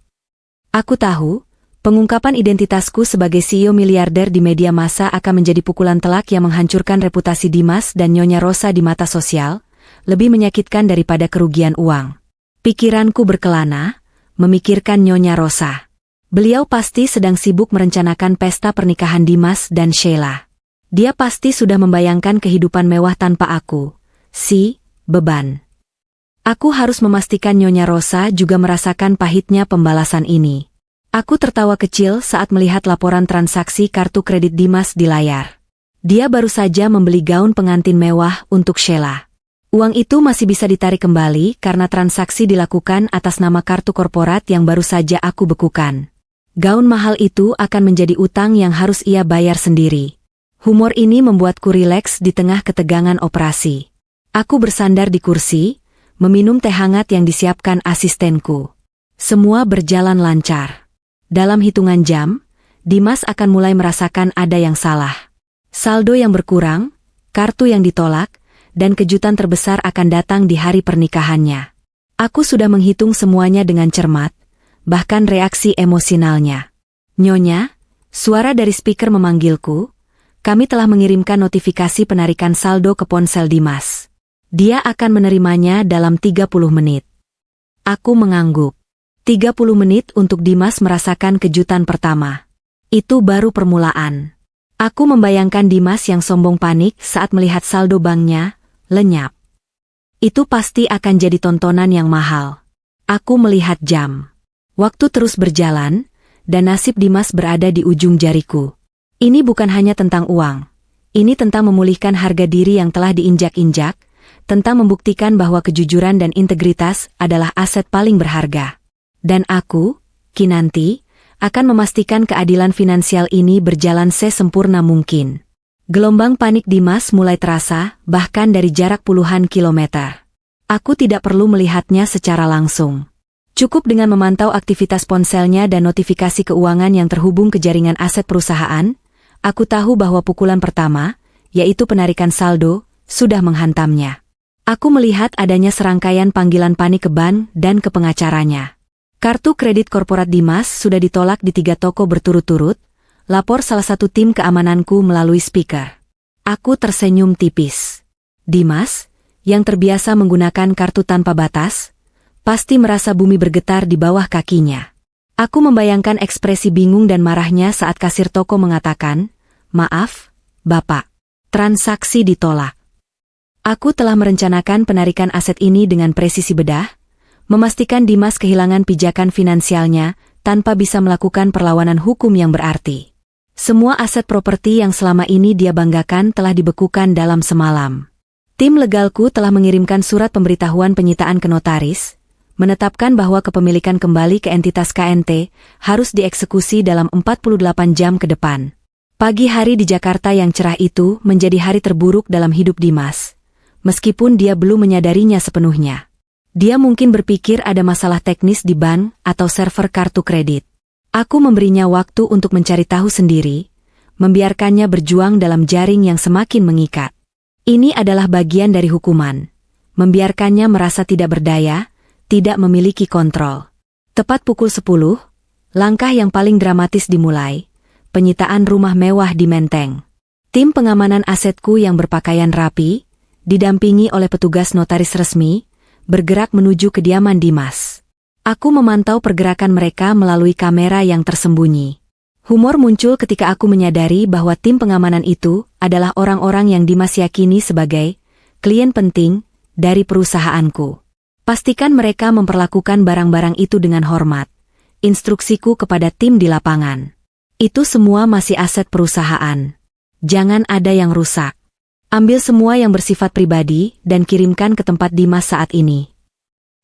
Aku tahu, pengungkapan identitasku sebagai CEO miliarder di media massa akan menjadi pukulan telak yang menghancurkan reputasi Dimas dan Nyonya Rosa di mata sosial, lebih menyakitkan daripada kerugian uang. Pikiranku berkelana, memikirkan Nyonya Rosa. Beliau pasti sedang sibuk merencanakan pesta pernikahan Dimas dan Sheila. Dia pasti sudah membayangkan kehidupan mewah tanpa aku. Beban. Aku harus memastikan Nyonya Rosa juga merasakan pahitnya pembalasan ini. Aku tertawa kecil saat melihat laporan transaksi kartu kredit Dimas di layar. Dia baru saja membeli gaun pengantin mewah untuk Sheila. Uang itu masih bisa ditarik kembali karena transaksi dilakukan atas nama kartu korporat yang baru saja aku bekukan. Gaun mahal itu akan menjadi utang yang harus ia bayar sendiri. Humor ini membuatku rileks di tengah ketegangan operasi. Aku bersandar di kursi, meminum teh hangat yang disiapkan asistenku. Semua berjalan lancar. Dalam hitungan jam, Dimas akan mulai merasakan ada yang salah. Saldo yang berkurang, kartu yang ditolak, dan kejutan terbesar akan datang di hari pernikahannya. Aku sudah menghitung semuanya dengan cermat, bahkan reaksi emosionalnya. Nyonya, suara dari speaker memanggilku. Kami telah mengirimkan notifikasi penarikan saldo ke ponsel Dimas. Dia akan menerimanya dalam 30 menit. Aku mengangguk. 30 menit untuk Dimas merasakan kejutan pertama. Itu baru permulaan. Aku membayangkan Dimas yang sombong panik saat melihat saldo banknya lenyap. Itu pasti akan jadi tontonan yang mahal. Aku melihat jam. Waktu terus berjalan, dan nasib Dimas berada di ujung jariku. Ini bukan hanya tentang uang. Ini tentang memulihkan harga diri yang telah diinjak-injak, tentang membuktikan bahwa kejujuran dan integritas adalah aset paling berharga. Dan aku, Kinanti, akan memastikan keadilan finansial ini berjalan sesempurna mungkin. Gelombang panik Dimas mulai terasa, bahkan dari jarak puluhan kilometer. Aku tidak perlu melihatnya secara langsung. Cukup dengan memantau aktivitas ponselnya dan notifikasi keuangan yang terhubung ke jaringan aset perusahaan, aku tahu bahwa pukulan pertama, yaitu penarikan saldo, sudah menghantamnya. Aku melihat adanya serangkaian panggilan panik ke bank dan ke pengacaranya. Kartu kredit korporat Dimas sudah ditolak di 3 toko berturut-turut, lapor salah satu tim keamananku melalui speaker. Aku tersenyum tipis. Dimas, yang terbiasa menggunakan kartu tanpa batas, pasti merasa bumi bergetar di bawah kakinya. Aku membayangkan ekspresi bingung dan marahnya saat kasir toko mengatakan, "Maaf, Bapak, transaksi ditolak." Aku telah merencanakan penarikan aset ini dengan presisi bedah, memastikan Dimas kehilangan pijakan finansialnya tanpa bisa melakukan perlawanan hukum yang berarti. Semua aset properti yang selama ini dia banggakan telah dibekukan dalam semalam. Tim legalku telah mengirimkan surat pemberitahuan penyitaan ke notaris, menetapkan bahwa kepemilikan kembali ke entitas KNT harus dieksekusi dalam 48 jam ke depan. Pagi hari di Jakarta yang cerah itu menjadi hari terburuk dalam hidup Dimas, meskipun dia belum menyadarinya sepenuhnya. Dia mungkin berpikir ada masalah teknis di bank atau server kartu kredit. Aku memberinya waktu untuk mencari tahu sendiri, membiarkannya berjuang dalam jaring yang semakin mengikat. Ini adalah bagian dari hukuman, membiarkannya merasa tidak berdaya, tidak memiliki kontrol. Tepat pukul 10, langkah yang paling dramatis dimulai, penyitaan rumah mewah di Menteng. Tim pengamanan asetku yang berpakaian rapi, didampingi oleh petugas notaris resmi, bergerak menuju kediaman Dimas. Aku memantau pergerakan mereka melalui kamera yang tersembunyi. Humor muncul ketika aku menyadari bahwa tim pengamanan itu adalah orang-orang yang Dimas yakini sebagai klien penting dari perusahaanku. Pastikan mereka memperlakukan barang-barang itu dengan hormat. Instruksiku kepada tim di lapangan. Itu semua masih aset perusahaan. Jangan ada yang rusak. Ambil semua yang bersifat pribadi dan kirimkan ke tempat Dimas saat ini.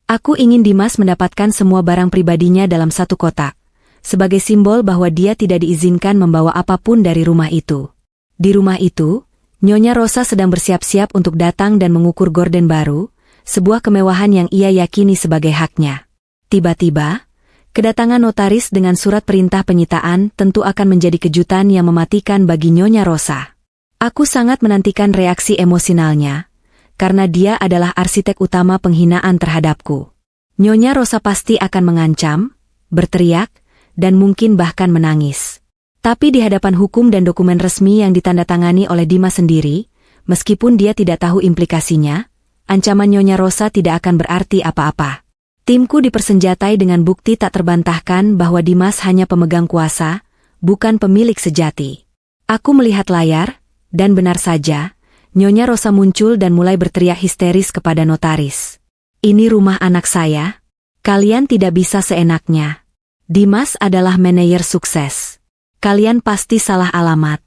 Aku ingin Dimas mendapatkan semua barang pribadinya dalam satu kotak, sebagai simbol bahwa dia tidak diizinkan membawa apapun dari rumah itu. Di rumah itu, Nyonya Rosa sedang bersiap-siap untuk datang dan mengukur gorden baru, sebuah kemewahan yang ia yakini sebagai haknya. Tiba-tiba, kedatangan notaris dengan surat perintah penyitaan tentu akan menjadi kejutan yang mematikan bagi Nyonya Rosa. Aku sangat menantikan reaksi emosionalnya, karena dia adalah arsitek utama penghinaan terhadapku. Nyonya Rosa pasti akan mengancam, berteriak, dan mungkin bahkan menangis. Tapi di hadapan hukum dan dokumen resmi yang ditandatangani oleh Dimas sendiri, meskipun dia tidak tahu implikasinya, ancaman Nyonya Rosa tidak akan berarti apa-apa. Timku dipersenjatai dengan bukti tak terbantahkan bahwa Dimas hanya pemegang kuasa, bukan pemilik sejati. Aku melihat layar, dan benar saja, Nyonya Rosa muncul dan mulai berteriak histeris kepada notaris. Ini rumah anak saya. Kalian tidak bisa seenaknya. Dimas adalah manajer sukses. Kalian pasti salah alamat.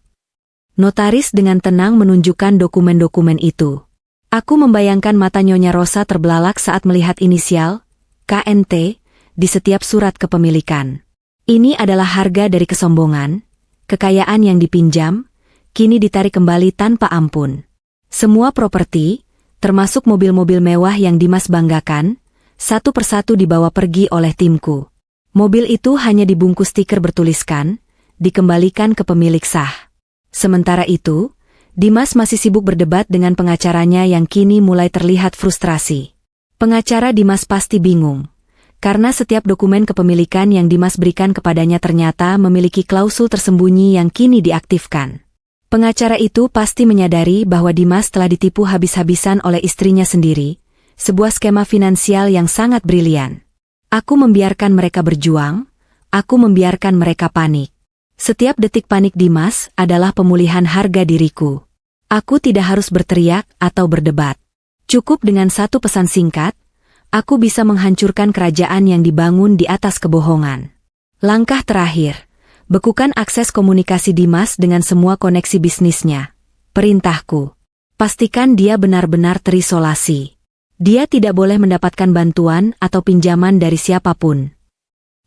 Notaris dengan tenang menunjukkan dokumen-dokumen itu. Aku membayangkan mata Nyonya Rosa terbelalak saat melihat inisial KNT di setiap surat kepemilikan. Ini adalah harga dari kesombongan, kekayaan yang dipinjam, kini ditarik kembali tanpa ampun. Semua properti, termasuk mobil-mobil mewah yang Dimas banggakan, satu persatu dibawa pergi oleh timku. Mobil itu hanya dibungkus stiker bertuliskan, dikembalikan ke pemilik sah. Sementara itu, Dimas masih sibuk berdebat dengan pengacaranya yang kini mulai terlihat frustrasi. Pengacara Dimas pasti bingung, karena setiap dokumen kepemilikan yang Dimas berikan kepadanya ternyata memiliki klausul tersembunyi yang kini diaktifkan. Pengacara itu pasti menyadari bahwa Dimas telah ditipu habis-habisan oleh istrinya sendiri, sebuah skema finansial yang sangat brilian. Aku membiarkan mereka berjuang, aku membiarkan mereka panik. Setiap detik panik Dimas adalah pemulihan harga diriku. Aku tidak harus berteriak atau berdebat. Cukup dengan satu pesan singkat, aku bisa menghancurkan kerajaan yang dibangun di atas kebohongan. Langkah terakhir. Bekukan akses komunikasi Dimas dengan semua koneksi bisnisnya. Perintahku. Pastikan dia benar-benar terisolasi. Dia tidak boleh mendapatkan bantuan atau pinjaman dari siapapun.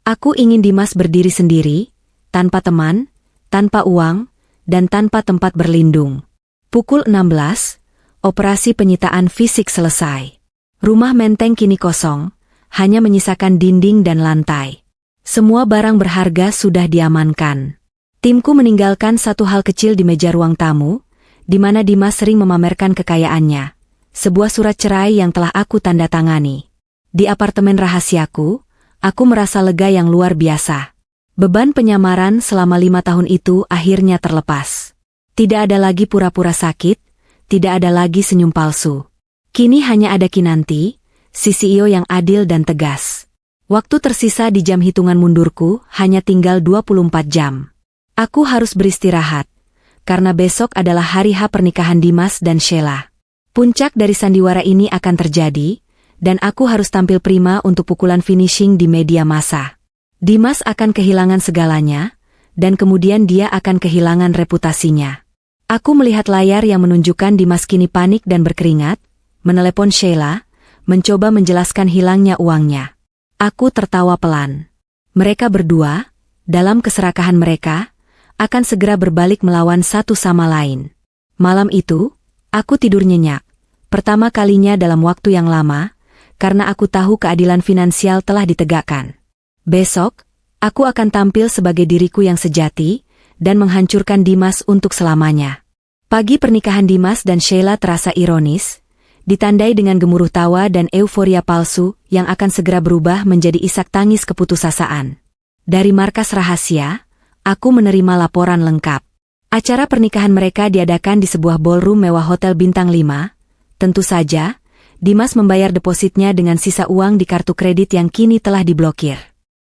Aku ingin Dimas berdiri sendiri, tanpa teman, tanpa uang, dan tanpa tempat berlindung. Pukul 16, operasi penyitaan fisik selesai. Rumah Menteng kini kosong, hanya menyisakan dinding dan lantai. Semua barang berharga sudah diamankan. Timku meninggalkan satu hal kecil di meja ruang tamu, di mana Dimas sering memamerkan kekayaannya. Sebuah surat cerai yang telah aku tanda tangani. Di apartemen rahasiaku, aku merasa lega yang luar biasa. Beban penyamaran selama 5 tahun itu akhirnya terlepas. Tidak ada lagi pura-pura sakit, tidak ada lagi senyum palsu. Kini hanya ada Kinanti, si CEO yang adil dan tegas. Waktu tersisa di jam hitungan mundurku hanya tinggal 24 jam. Aku harus beristirahat, karena besok adalah hari H pernikahan Dimas dan Sheila. Puncak dari sandiwara ini akan terjadi, dan aku harus tampil prima untuk pukulan finishing di media massa. Dimas akan kehilangan segalanya, dan kemudian dia akan kehilangan reputasinya. Aku melihat layar yang menunjukkan Dimas kini panik dan berkeringat, menelepon Sheila, mencoba menjelaskan hilangnya uangnya. Aku tertawa pelan. Mereka berdua, dalam keserakahan mereka, akan segera berbalik melawan satu sama lain. Malam itu, aku tidur nyenyak. Pertama kalinya dalam waktu yang lama, karena aku tahu keadilan finansial telah ditegakkan. Besok, aku akan tampil sebagai diriku yang sejati, dan menghancurkan Dimas untuk selamanya. Pagi pernikahan Dimas dan Sheila terasa ironis, ditandai dengan gemuruh tawa dan euforia palsu yang akan segera berubah menjadi isak tangis keputusasaan. Dari markas rahasia, aku menerima laporan lengkap. Acara pernikahan mereka diadakan di sebuah ballroom mewah Hotel Bintang 5. Tentu saja, Dimas membayar depositnya dengan sisa uang di kartu kredit yang kini telah diblokir.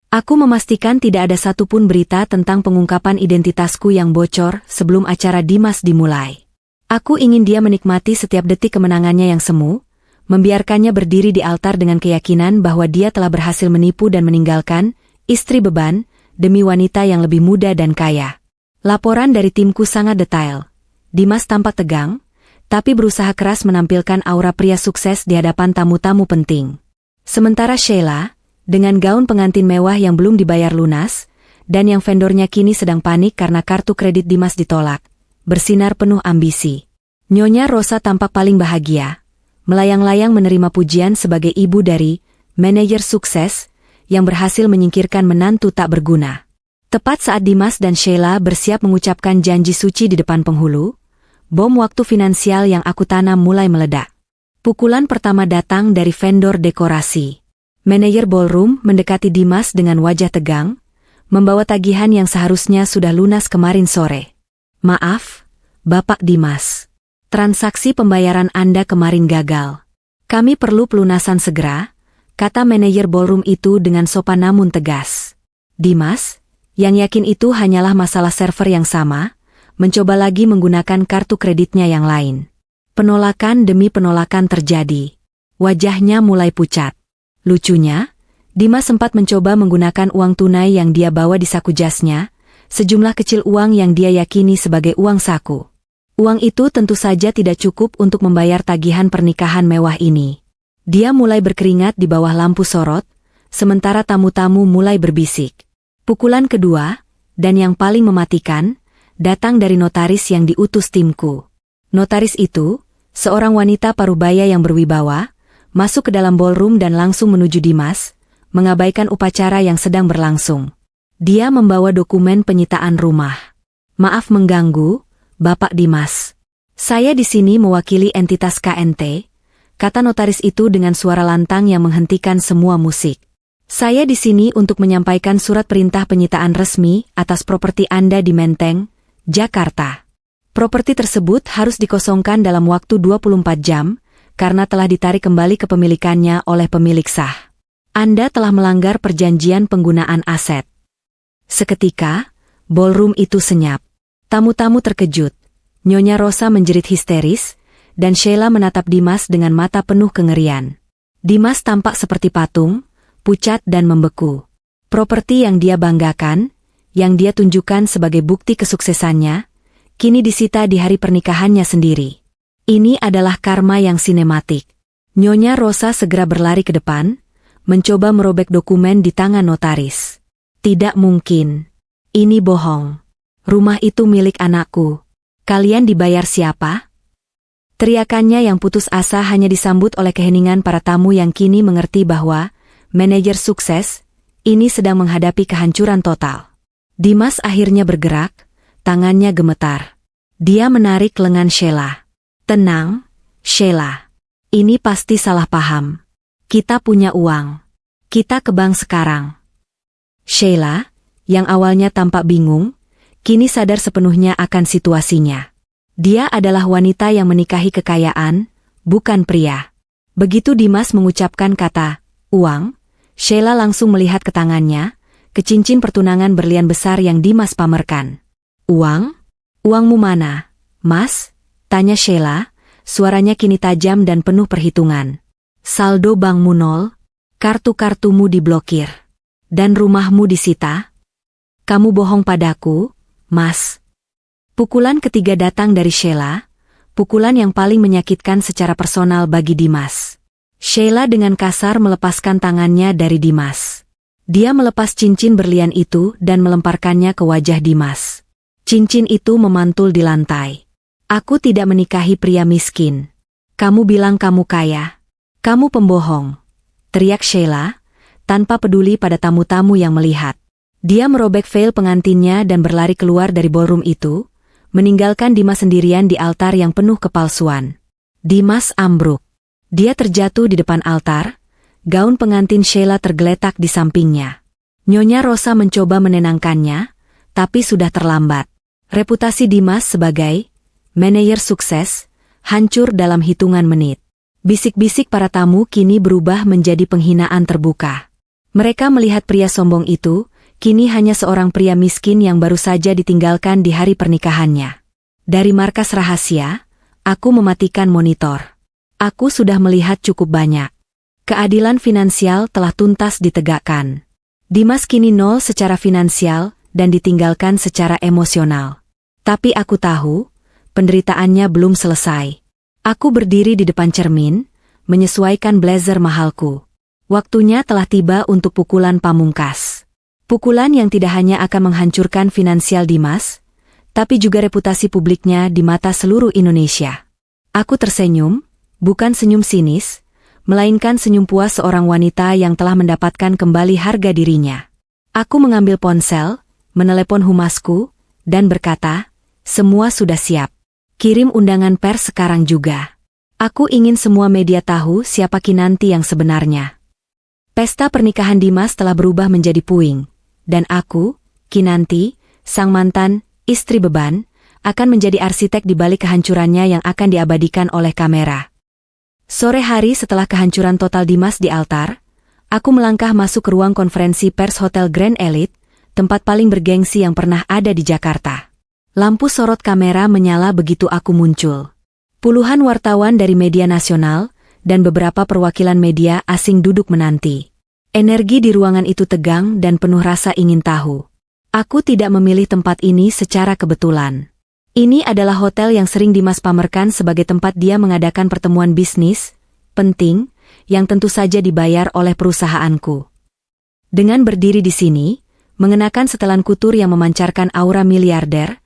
Aku memastikan tidak ada satupun berita tentang pengungkapan identitasku yang bocor sebelum acara Dimas dimulai. Aku ingin dia menikmati setiap detik kemenangannya yang semu, membiarkannya berdiri di altar dengan keyakinan bahwa dia telah berhasil menipu dan meninggalkan istri beban demi wanita yang lebih muda dan kaya. Laporan dari timku sangat detail. Dimas tampak tegang, tapi berusaha keras menampilkan aura pria sukses di hadapan tamu-tamu penting. Sementara Sheila, dengan gaun pengantin mewah yang belum dibayar lunas, dan yang vendornya kini sedang panik karena kartu kredit Dimas ditolak, bersinar penuh ambisi. Nyonya Rosa tampak paling bahagia, melayang-layang menerima pujian sebagai ibu dari manajer sukses yang berhasil menyingkirkan menantu tak berguna. Tepat saat Dimas dan Sheila bersiap mengucapkan janji suci di depan penghulu, bom waktu finansial yang aku tanam mulai meledak. Pukulan pertama datang dari vendor dekorasi. Manajer ballroom mendekati Dimas dengan wajah tegang, membawa tagihan yang seharusnya sudah lunas kemarin sore. Maaf, Bapak Dimas. Transaksi pembayaran Anda kemarin gagal. Kami perlu pelunasan segera, kata manajer ballroom itu dengan sopan namun tegas. Dimas, yang yakin itu hanyalah masalah server yang sama, mencoba lagi menggunakan kartu kreditnya yang lain. Penolakan demi penolakan terjadi. Wajahnya mulai pucat. Lucunya, Dimas sempat mencoba menggunakan uang tunai yang dia bawa di saku jasnya, sejumlah kecil uang yang dia yakini sebagai uang saku. Uang itu tentu saja tidak cukup untuk membayar tagihan pernikahan mewah ini. Dia mulai berkeringat di bawah lampu sorot, sementara tamu-tamu mulai berbisik. Pukulan kedua, dan yang paling mematikan, datang dari notaris yang diutus timku. Notaris itu, seorang wanita parubaya yang berwibawa, masuk ke dalam ballroom dan langsung menuju Dimas, mengabaikan upacara yang sedang berlangsung. Dia membawa dokumen penyitaan rumah. Maaf mengganggu, Bapak Dimas. Saya di sini mewakili entitas KNT, kata notaris itu dengan suara lantang yang menghentikan semua musik. Saya di sini untuk menyampaikan surat perintah penyitaan resmi atas properti Anda di Menteng, Jakarta. Properti tersebut harus dikosongkan dalam waktu 24 jam, karena telah ditarik kembali kepemilikannya oleh pemilik sah. Anda telah melanggar perjanjian penggunaan aset. Seketika, ballroom itu senyap. Tamu-tamu terkejut. Nyonya Rosa menjerit histeris, dan Sheila menatap Dimas dengan mata penuh kengerian. Dimas tampak seperti patung, pucat dan membeku. Properti yang dia banggakan, yang dia tunjukkan sebagai bukti kesuksesannya, kini disita di hari pernikahannya sendiri. Ini adalah karma yang sinematik. Nyonya Rosa segera berlari ke depan, mencoba merobek dokumen di tangan notaris. Tidak mungkin. Ini bohong. Rumah itu milik anakku. Kalian dibayar siapa? Teriakannya yang putus asa hanya disambut oleh keheningan para tamu yang kini mengerti bahwa manajer sukses ini sedang menghadapi kehancuran total. Dimas akhirnya bergerak, tangannya gemetar. Dia menarik lengan Sheila. Tenang, Sheila. Ini pasti salah paham. Kita punya uang. Kita ke bank sekarang. Sheila, yang awalnya tampak bingung, kini sadar sepenuhnya akan situasinya. Dia adalah wanita yang menikahi kekayaan, bukan pria. Begitu Dimas mengucapkan kata, uang, Sheila langsung melihat ke tangannya, ke cincin pertunangan berlian besar yang Dimas pamerkan. Uang? Uangmu mana, Mas? Tanya Sheila, suaranya kini tajam dan penuh perhitungan. Saldo bankmu nol, kartu-kartumu diblokir, dan rumahmu disita? Kamu bohong padaku, Mas. Pukulan ketiga datang dari Sheila, pukulan yang paling menyakitkan secara personal bagi Dimas. Sheila dengan kasar melepaskan tangannya dari Dimas. Dia melepas cincin berlian itu dan melemparkannya ke wajah Dimas. Cincin itu memantul di lantai. Aku tidak menikahi pria miskin. Kamu bilang kamu kaya. Kamu pembohong. Teriak Sheila, tanpa peduli pada tamu-tamu yang melihat. Dia merobek veil pengantinnya dan berlari keluar dari ballroom itu, meninggalkan Dimas sendirian di altar yang penuh kepalsuan. Dimas ambruk. Dia terjatuh di depan altar, gaun pengantin Sheila tergeletak di sampingnya. Nyonya Rosa mencoba menenangkannya, tapi sudah terlambat. Reputasi Dimas sebagai manajer sukses hancur dalam hitungan menit. Bisik-bisik para tamu kini berubah menjadi penghinaan terbuka. Mereka melihat pria sombong itu, kini hanya seorang pria miskin yang baru saja ditinggalkan di hari pernikahannya. Dari markas rahasia, aku mematikan monitor. Aku sudah melihat cukup banyak. Keadilan finansial telah tuntas ditegakkan. Dimas kini nol secara finansial dan ditinggalkan secara emosional. Tapi aku tahu, penderitaannya belum selesai. Aku berdiri di depan cermin, menyesuaikan blazer mahalku. Waktunya telah tiba untuk pukulan pamungkas. Pukulan yang tidak hanya akan menghancurkan finansial Dimas, tapi juga reputasi publiknya di mata seluruh Indonesia. Aku tersenyum, bukan senyum sinis, melainkan senyum puas seorang wanita yang telah mendapatkan kembali harga dirinya. Aku mengambil ponsel, menelepon humasku, dan berkata, semua sudah siap. Kirim undangan pers sekarang juga. Aku ingin semua media tahu siapa Kinanti yang sebenarnya. Pesta pernikahan Dimas telah berubah menjadi puing, dan aku, Kinanti, sang mantan, istri beban, akan menjadi arsitek di balik kehancurannya yang akan diabadikan oleh kamera. Sore hari setelah kehancuran total Dimas di altar, aku melangkah masuk ke ruang konferensi pers Hotel Grand Elite, tempat paling bergengsi yang pernah ada di Jakarta. Lampu sorot kamera menyala begitu aku muncul. Puluhan wartawan dari media nasional dan beberapa perwakilan media asing duduk menanti. Energi di ruangan itu tegang dan penuh rasa ingin tahu. Aku tidak memilih tempat ini secara kebetulan. Ini adalah hotel yang sering Dimas pamerkan sebagai tempat dia mengadakan pertemuan bisnis penting yang tentu saja dibayar oleh perusahaanku. Dengan berdiri di sini, mengenakan setelan kutur yang memancarkan aura miliarder,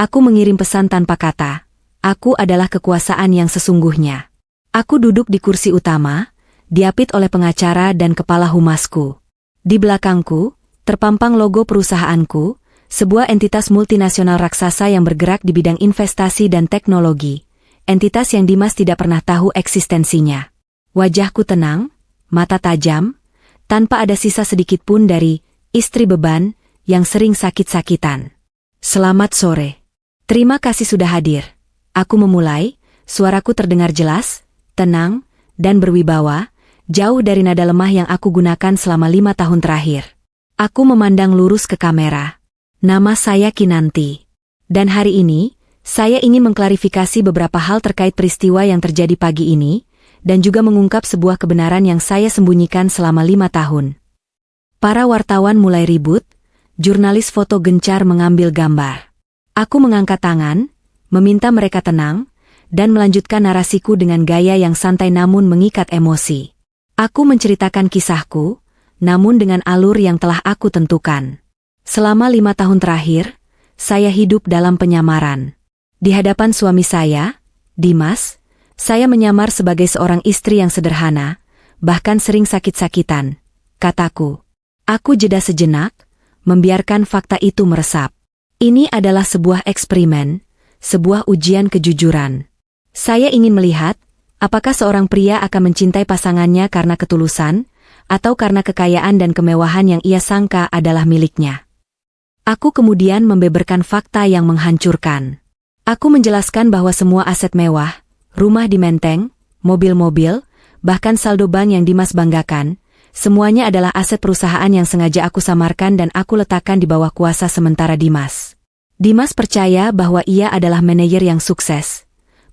aku mengirim pesan tanpa kata. Aku adalah kekuasaan yang sesungguhnya. Aku duduk di kursi utama, diapit oleh pengacara dan kepala humasku. Di belakangku, terpampang logo perusahaanku, sebuah entitas multinasional raksasa yang bergerak di bidang investasi dan teknologi, entitas yang Dimas tidak pernah tahu eksistensinya. Wajahku tenang, mata tajam, tanpa ada sisa sedikit pun dari istri beban yang sering sakit-sakitan. Selamat sore. Terima kasih sudah hadir. Aku memulai, suaraku terdengar jelas, tenang, dan berwibawa, jauh dari nada lemah yang aku gunakan selama 5 tahun terakhir. Aku memandang lurus ke kamera. Nama saya Kinanti. Dan hari ini, saya ingin mengklarifikasi beberapa hal terkait peristiwa yang terjadi pagi ini, dan juga mengungkap sebuah kebenaran yang saya sembunyikan selama 5 tahun. Para wartawan mulai ribut, jurnalis foto gencar mengambil gambar. Aku mengangkat tangan, meminta mereka tenang, dan melanjutkan narasiku dengan gaya yang santai namun mengikat emosi. Aku menceritakan kisahku, namun dengan alur yang telah aku tentukan. Selama 5 tahun terakhir, saya hidup dalam penyamaran. Di hadapan suami saya, Dimas, saya menyamar sebagai seorang istri yang sederhana, bahkan sering sakit-sakitan, kataku. Aku jeda sejenak, membiarkan fakta itu meresap. Ini adalah sebuah eksperimen, sebuah ujian kejujuran. Saya ingin melihat, apakah seorang pria akan mencintai pasangannya karena ketulusan, atau karena kekayaan dan kemewahan yang ia sangka adalah miliknya. Aku kemudian membeberkan fakta yang menghancurkan. Aku menjelaskan bahwa semua aset mewah, rumah di Menteng, mobil-mobil, bahkan saldo bank yang Dimas banggakan, semuanya adalah aset perusahaan yang sengaja aku samarkan dan aku letakkan di bawah kuasa sementara Dimas. Dimas percaya bahwa ia adalah manajer yang sukses,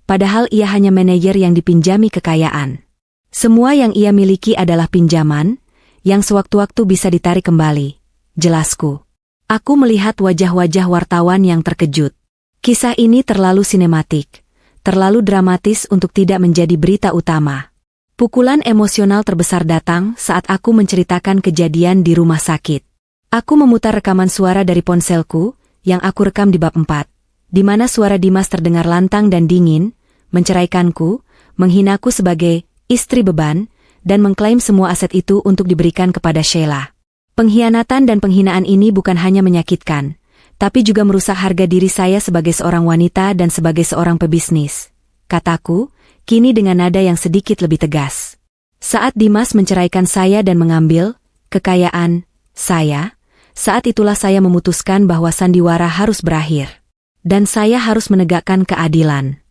padahal ia hanya manajer yang dipinjami kekayaan. Semua yang ia miliki adalah pinjaman, yang sewaktu-waktu bisa ditarik kembali, jelasku. Aku melihat wajah-wajah wartawan yang terkejut. Kisah ini terlalu sinematik, terlalu dramatis untuk tidak menjadi berita utama. Pukulan emosional terbesar datang saat aku menceritakan kejadian di rumah sakit. Aku memutar rekaman suara dari ponselku, yang aku rekam di bab 4, di mana suara Dimas terdengar lantang dan dingin, menceraikanku, menghinaku sebagai istri beban, dan mengklaim semua aset itu untuk diberikan kepada Sheila. Pengkhianatan dan penghinaan ini bukan hanya menyakitkan, tapi juga merusak harga diri saya sebagai seorang wanita dan sebagai seorang pebisnis, kataku, kini dengan nada yang sedikit lebih tegas. Saat Dimas menceraikan saya dan mengambil kekayaan saya, saat itulah saya memutuskan bahwa sandiwara harus berakhir. Dan saya harus menegakkan keadilan.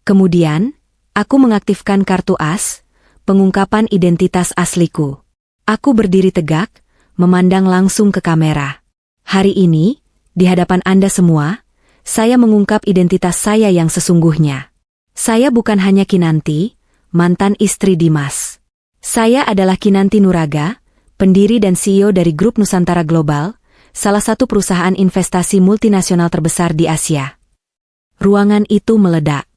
Kemudian, Aku mengaktifkan kartu as, pengungkapan identitas asliku. Aku berdiri tegak, memandang langsung ke kamera. Hari ini, di hadapan Anda semua, saya mengungkap identitas saya yang sesungguhnya. Saya bukan hanya Kinanti, mantan istri Dimas. Saya adalah Kinanti Nuraga, pendiri dan CEO dari Grup Nusantara Global, salah satu perusahaan investasi multinasional terbesar di Asia. Ruangan itu meledak.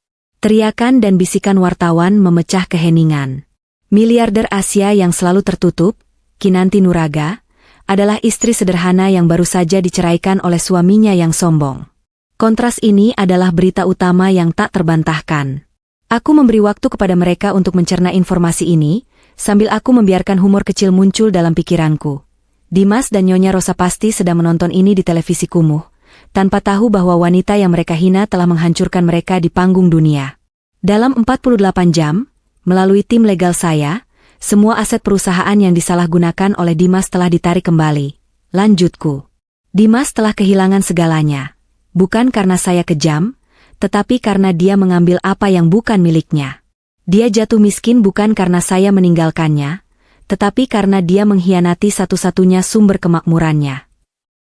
Teriakan dan bisikan wartawan memecah keheningan. Miliarder Asia yang selalu tertutup, Kinanti Nuraga, adalah istri sederhana yang baru saja diceraikan oleh suaminya yang sombong. Kontras ini adalah berita utama yang tak terbantahkan. Aku memberi waktu kepada mereka untuk mencerna informasi ini, sambil aku membiarkan humor kecil muncul dalam pikiranku. Dimas dan Nyonya Rosa pasti sedang menonton ini di televisi kumuh, tanpa tahu bahwa wanita yang mereka hina telah menghancurkan mereka di panggung dunia. Dalam 48 jam, melalui tim legal saya, semua aset perusahaan yang disalahgunakan oleh Dimas telah ditarik kembali. Lanjutku. Dimas telah kehilangan segalanya. Bukan karena saya kejam, tetapi karena dia mengambil apa yang bukan miliknya. Dia jatuh miskin bukan karena saya meninggalkannya, tetapi karena dia mengkhianati satu-satunya sumber kemakmurannya.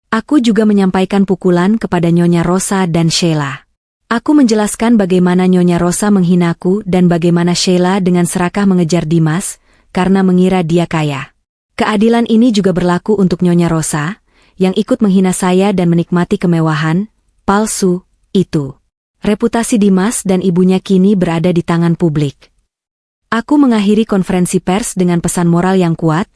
Aku juga menyampaikan pukulan kepada Nyonya Rosa dan Sheila. Aku menjelaskan bagaimana Nyonya Rosa menghinaku dan bagaimana Sheila dengan serakah mengejar Dimas, karena mengira dia kaya. Keadilan ini juga berlaku untuk Nyonya Rosa, yang ikut menghina saya dan menikmati kemewahan palsu itu. Reputasi Dimas dan ibunya kini berada di tangan publik. Aku mengakhiri konferensi pers dengan pesan moral yang kuat,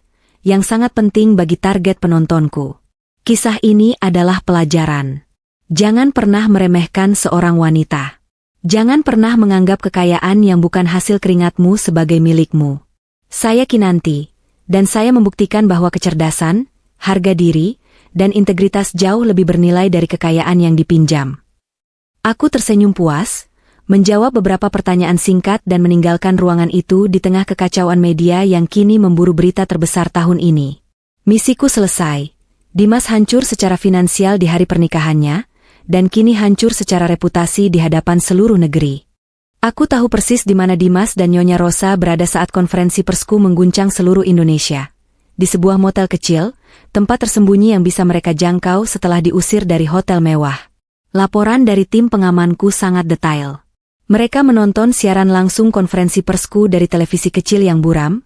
yang sangat penting bagi target penontonku. Kisah ini adalah pelajaran. Jangan pernah meremehkan seorang wanita. Jangan pernah menganggap kekayaan yang bukan hasil keringatmu sebagai milikmu. Saya Kinanti, dan saya membuktikan bahwa kecerdasan, harga diri, dan integritas jauh lebih bernilai dari kekayaan yang dipinjam. Aku tersenyum puas, menjawab beberapa pertanyaan singkat dan meninggalkan ruangan itu di tengah kekacauan media yang kini memburu berita terbesar tahun ini. Misiku selesai. Dimas hancur secara finansial di hari pernikahannya, dan kini hancur secara reputasi di hadapan seluruh negeri. Aku tahu persis di mana Dimas dan Nyonya Rosa berada saat konferensi persku mengguncang seluruh Indonesia. Di sebuah motel kecil, tempat tersembunyi yang bisa mereka jangkau setelah diusir dari hotel mewah. Laporan dari tim pengamanku sangat detail. Mereka menonton siaran langsung konferensi persku dari televisi kecil yang buram,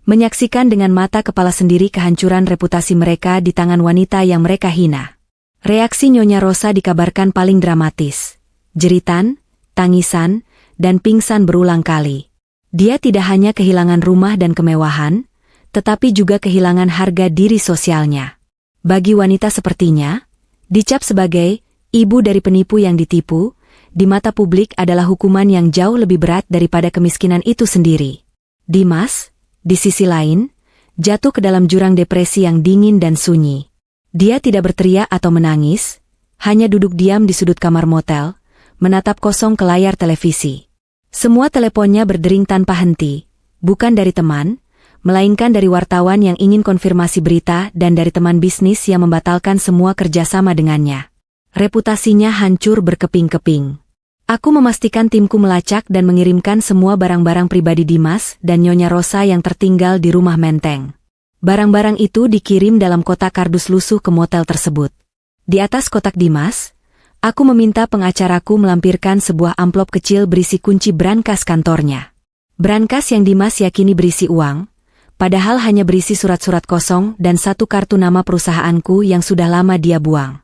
menyaksikan dengan mata kepala sendiri kehancuran reputasi mereka di tangan wanita yang mereka hina. Reaksi Nyonya Rosa dikabarkan paling dramatis. Jeritan, tangisan, dan pingsan berulang kali. Dia tidak hanya kehilangan rumah dan kemewahan, tetapi juga kehilangan harga diri sosialnya. Bagi wanita sepertinya, dicap sebagai ibu dari penipu yang ditipu, di mata publik adalah hukuman yang jauh lebih berat daripada kemiskinan itu sendiri. Dimas, di sisi lain, jatuh ke dalam jurang depresi yang dingin dan sunyi. Dia tidak berteriak atau menangis, hanya duduk diam di sudut kamar motel, menatap kosong ke layar televisi. Semua teleponnya berdering tanpa henti, bukan dari teman, melainkan dari wartawan yang ingin konfirmasi berita dan dari teman bisnis yang membatalkan semua kerjasama dengannya. Reputasinya hancur berkeping-keping. Aku memastikan timku melacak dan mengirimkan semua barang-barang pribadi Dimas dan Nyonya Rosa yang tertinggal di rumah Menteng. Barang-barang itu dikirim dalam kotak kardus lusuh ke motel tersebut. Di atas kotak Dimas, aku meminta pengacaraku melampirkan sebuah amplop kecil berisi kunci brankas kantornya. Brankas yang Dimas yakini berisi uang, padahal hanya berisi surat-surat kosong dan satu kartu nama perusahaanku yang sudah lama dia buang.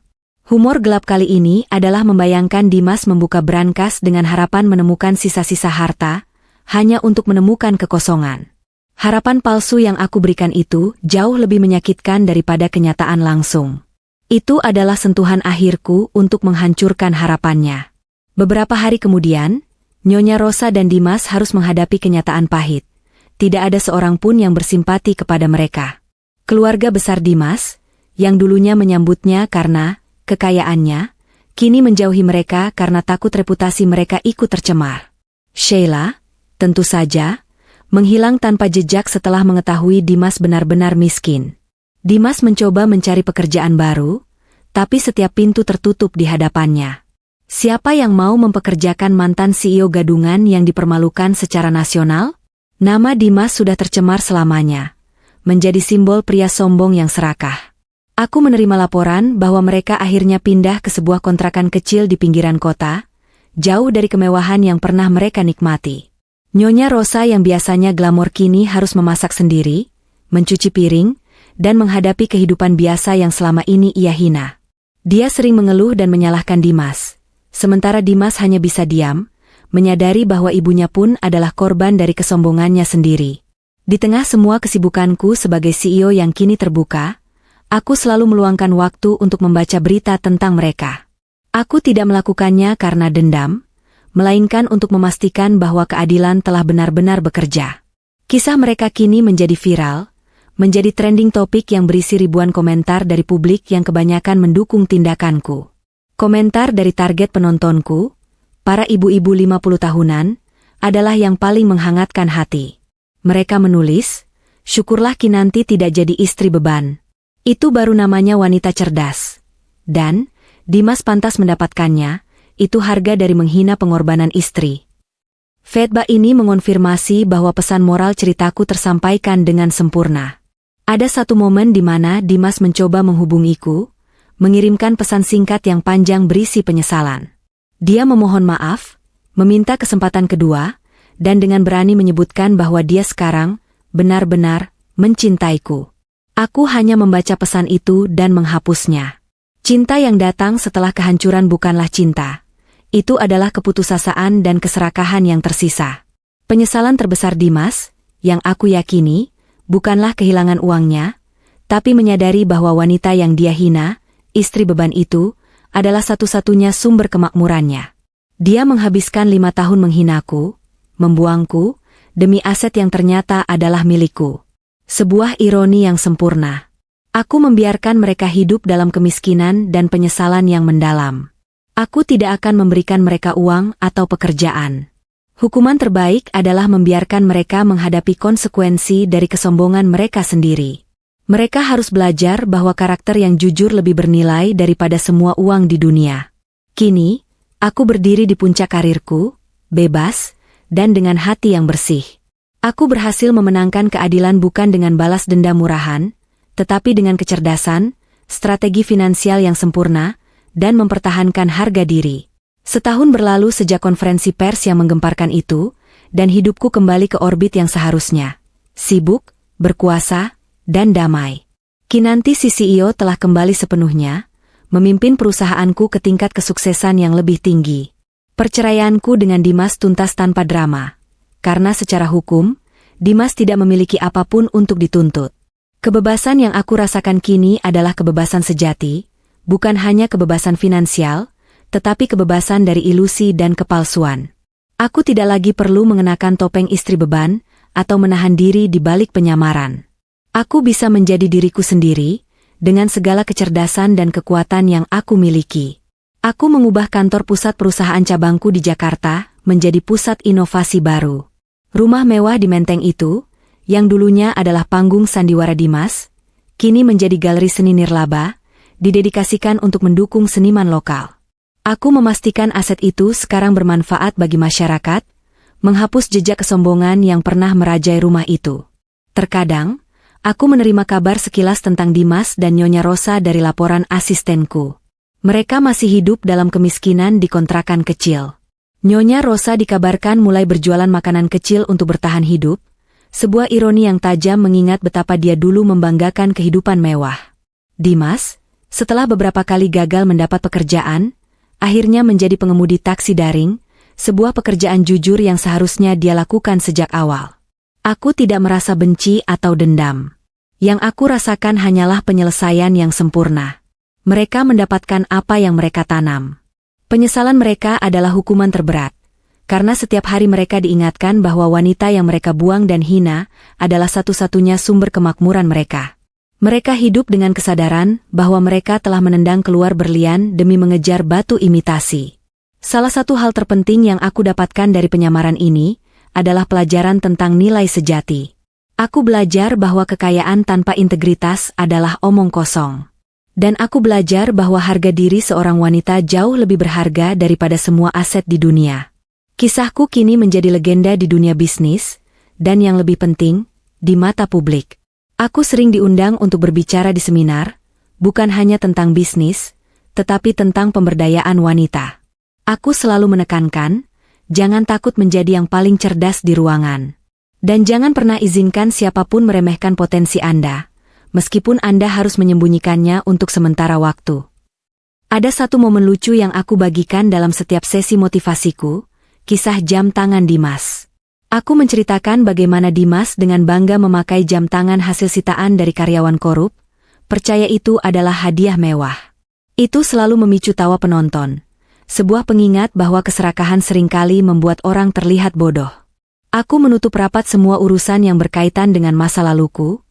Humor gelap kali ini adalah membayangkan Dimas membuka brankas dengan harapan menemukan sisa-sisa harta, hanya untuk menemukan kekosongan. Harapan palsu yang aku berikan itu jauh lebih menyakitkan daripada kenyataan langsung. Itu adalah sentuhan akhirku untuk menghancurkan harapannya. Beberapa hari kemudian, Nyonya Rosa dan Dimas harus menghadapi kenyataan pahit. Tidak ada seorang pun yang bersimpati kepada mereka. Keluarga besar Dimas, yang dulunya menyambutnya karena kekayaannya, kini menjauhi mereka karena takut reputasi mereka ikut tercemar. Sheila, tentu saja, menghilang tanpa jejak setelah mengetahui Dimas benar-benar miskin. Dimas mencoba mencari pekerjaan baru, tapi setiap pintu tertutup di hadapannya. Siapa yang mau mempekerjakan mantan CEO gadungan yang dipermalukan secara nasional? Nama Dimas sudah tercemar selamanya, menjadi simbol pria sombong yang serakah. Aku menerima laporan bahwa mereka akhirnya pindah ke sebuah kontrakan kecil di pinggiran kota, jauh dari kemewahan yang pernah mereka nikmati. Nyonya Rosa yang biasanya glamor kini harus memasak sendiri, mencuci piring, dan menghadapi kehidupan biasa yang selama ini ia hina. Dia sering mengeluh dan menyalahkan Dimas, sementara Dimas hanya bisa diam, menyadari bahwa ibunya pun adalah korban dari kesombongannya sendiri. Di tengah semua kesibukanku sebagai CEO yang kini terbuka, aku selalu meluangkan waktu untuk membaca berita tentang mereka. Aku tidak melakukannya karena dendam, melainkan untuk memastikan bahwa keadilan telah benar-benar bekerja. Kisah mereka kini menjadi viral, menjadi trending topik yang berisi ribuan komentar dari publik yang kebanyakan mendukung tindakanku. Komentar dari target penontonku, para ibu-ibu 50 tahunan, adalah yang paling menghangatkan hati. Mereka menulis, syukurlah Kinanti tidak jadi istri beban. Itu baru namanya wanita cerdas. Dan, Dimas pantas mendapatkannya, itu harga dari menghina pengorbanan istri. Feedback ini mengonfirmasi bahwa pesan moral ceritaku tersampaikan dengan sempurna. Ada satu momen di mana Dimas mencoba menghubungiku, mengirimkan pesan singkat yang panjang berisi penyesalan. Dia memohon maaf, meminta kesempatan kedua, dan dengan berani menyebutkan bahwa dia sekarang benar-benar mencintaiku. Aku hanya membaca pesan itu dan menghapusnya. Cinta yang datang setelah kehancuran bukanlah cinta. Itu adalah keputusasaan dan keserakahan yang tersisa. Penyesalan terbesar Dimas, yang aku yakini, bukanlah kehilangan uangnya, tapi menyadari bahwa wanita yang dia hina, istri beban itu, adalah satu-satunya sumber kemakmurannya. Dia menghabiskan 5 tahun menghinaku, membuangku, demi aset yang ternyata adalah milikku. Sebuah ironi yang sempurna. Aku membiarkan mereka hidup dalam kemiskinan dan penyesalan yang mendalam. Aku tidak akan memberikan mereka uang atau pekerjaan. Hukuman terbaik adalah membiarkan mereka menghadapi konsekuensi dari kesombongan mereka sendiri. Mereka harus belajar bahwa karakter yang jujur lebih bernilai daripada semua uang di dunia. Kini, aku berdiri di puncak karirku, bebas, dan dengan hati yang bersih. Aku berhasil memenangkan keadilan bukan dengan balas dendam murahan, tetapi dengan kecerdasan, strategi finansial yang sempurna, dan mempertahankan harga diri. Setahun berlalu sejak konferensi pers yang menggemparkan itu, dan hidupku kembali ke orbit yang seharusnya. Sibuk, berkuasa, dan damai. Kinanti si CEO telah kembali sepenuhnya, memimpin perusahaanku ke tingkat kesuksesan yang lebih tinggi. Perceraianku dengan Dimas tuntas tanpa drama, karena secara hukum, Dimas tidak memiliki apapun untuk dituntut. Kebebasan yang aku rasakan kini adalah kebebasan sejati, bukan hanya kebebasan finansial, tetapi kebebasan dari ilusi dan kepalsuan. Aku tidak lagi perlu mengenakan topeng istri beban, atau menahan diri di balik penyamaran. Aku bisa menjadi diriku sendiri, dengan segala kecerdasan dan kekuatan yang aku miliki. Aku mengubah kantor pusat perusahaan cabangku di Jakarta, menjadi pusat inovasi baru. Rumah mewah di Menteng itu, yang dulunya adalah panggung sandiwara Dimas, kini menjadi galeri seni nirlaba, didedikasikan untuk mendukung seniman lokal. Aku memastikan aset itu sekarang bermanfaat bagi masyarakat, menghapus jejak kesombongan yang pernah merajai rumah itu. Terkadang, aku menerima kabar sekilas tentang Dimas dan Nyonya Rosa dari laporan asistenku. Mereka masih hidup dalam kemiskinan di kontrakan kecil. Nyonya Rosa dikabarkan mulai berjualan makanan kecil untuk bertahan hidup, sebuah ironi yang tajam mengingat betapa dia dulu membanggakan kehidupan mewah. Dimas, setelah beberapa kali gagal mendapat pekerjaan, akhirnya menjadi pengemudi taksi daring, sebuah pekerjaan jujur yang seharusnya dia lakukan sejak awal. Aku tidak merasa benci atau dendam. Yang aku rasakan hanyalah penyelesaian yang sempurna. Mereka mendapatkan apa yang mereka tanam. Penyesalan mereka adalah hukuman terberat, karena setiap hari mereka diingatkan bahwa wanita yang mereka buang dan hina adalah satu-satunya sumber kemakmuran mereka. Mereka hidup dengan kesadaran bahwa mereka telah menendang keluar berlian demi mengejar batu imitasi. Salah satu hal terpenting yang aku dapatkan dari penyamaran ini adalah pelajaran tentang nilai sejati. Aku belajar bahwa kekayaan tanpa integritas adalah omong kosong. Dan aku belajar bahwa harga diri seorang wanita jauh lebih berharga daripada semua aset di dunia. Kisahku kini menjadi legenda di dunia bisnis, dan yang lebih penting, di mata publik. Aku sering diundang untuk berbicara di seminar, bukan hanya tentang bisnis, tetapi tentang pemberdayaan wanita. Aku selalu menekankan, jangan takut menjadi yang paling cerdas di ruangan. Dan jangan pernah izinkan siapapun meremehkan potensi Anda, meskipun Anda harus menyembunyikannya untuk sementara waktu. Ada satu momen lucu yang aku bagikan dalam setiap sesi motivasiku, kisah jam tangan Dimas. Aku menceritakan bagaimana Dimas dengan bangga memakai jam tangan hasil sitaan dari karyawan korup, percaya itu adalah hadiah mewah. Itu selalu memicu tawa penonton, sebuah pengingat bahwa keserakahan seringkali membuat orang terlihat bodoh. Aku menutup rapat semua urusan yang berkaitan dengan masa laluku,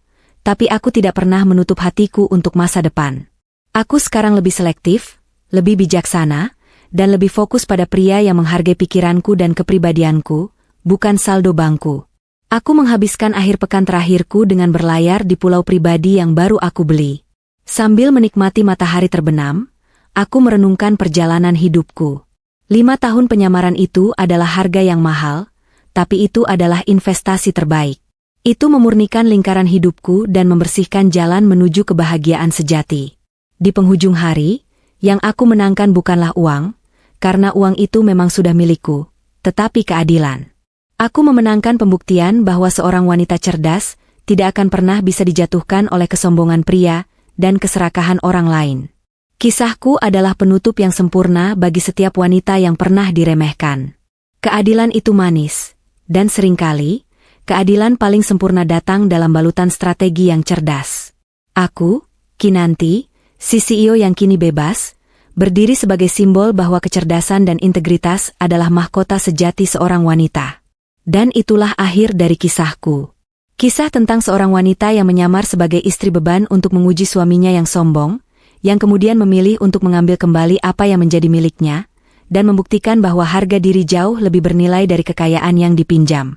tapi aku tidak pernah menutup hatiku untuk masa depan. Aku sekarang lebih selektif, lebih bijaksana, dan lebih fokus pada pria yang menghargai pikiranku dan kepribadianku, bukan saldo bankku. Aku menghabiskan akhir pekan terakhirku dengan berlayar di pulau pribadi yang baru aku beli. Sambil menikmati matahari terbenam, aku merenungkan perjalanan hidupku. 5 tahun penyamaran itu adalah harga yang mahal, tapi itu adalah investasi terbaik. Itu memurnikan lingkaran hidupku dan membersihkan jalan menuju kebahagiaan sejati. Di penghujung hari, yang aku menangkan bukanlah uang, karena uang itu memang sudah milikku, tetapi keadilan. Aku memenangkan pembuktian bahwa seorang wanita cerdas tidak akan pernah bisa dijatuhkan oleh kesombongan pria dan keserakahan orang lain. Kisahku adalah penutup yang sempurna bagi setiap wanita yang pernah diremehkan. Keadilan itu manis, dan seringkali, keadilan paling sempurna datang dalam balutan strategi yang cerdas. Aku, Kinanti, si CEO yang kini bebas, berdiri sebagai simbol bahwa kecerdasan dan integritas adalah mahkota sejati seorang wanita. Dan itulah akhir dari kisahku. Kisah tentang seorang wanita yang menyamar sebagai istri beban untuk menguji suaminya yang sombong, yang kemudian memilih untuk mengambil kembali apa yang menjadi miliknya, dan membuktikan bahwa harga diri jauh lebih bernilai dari kekayaan yang dipinjam.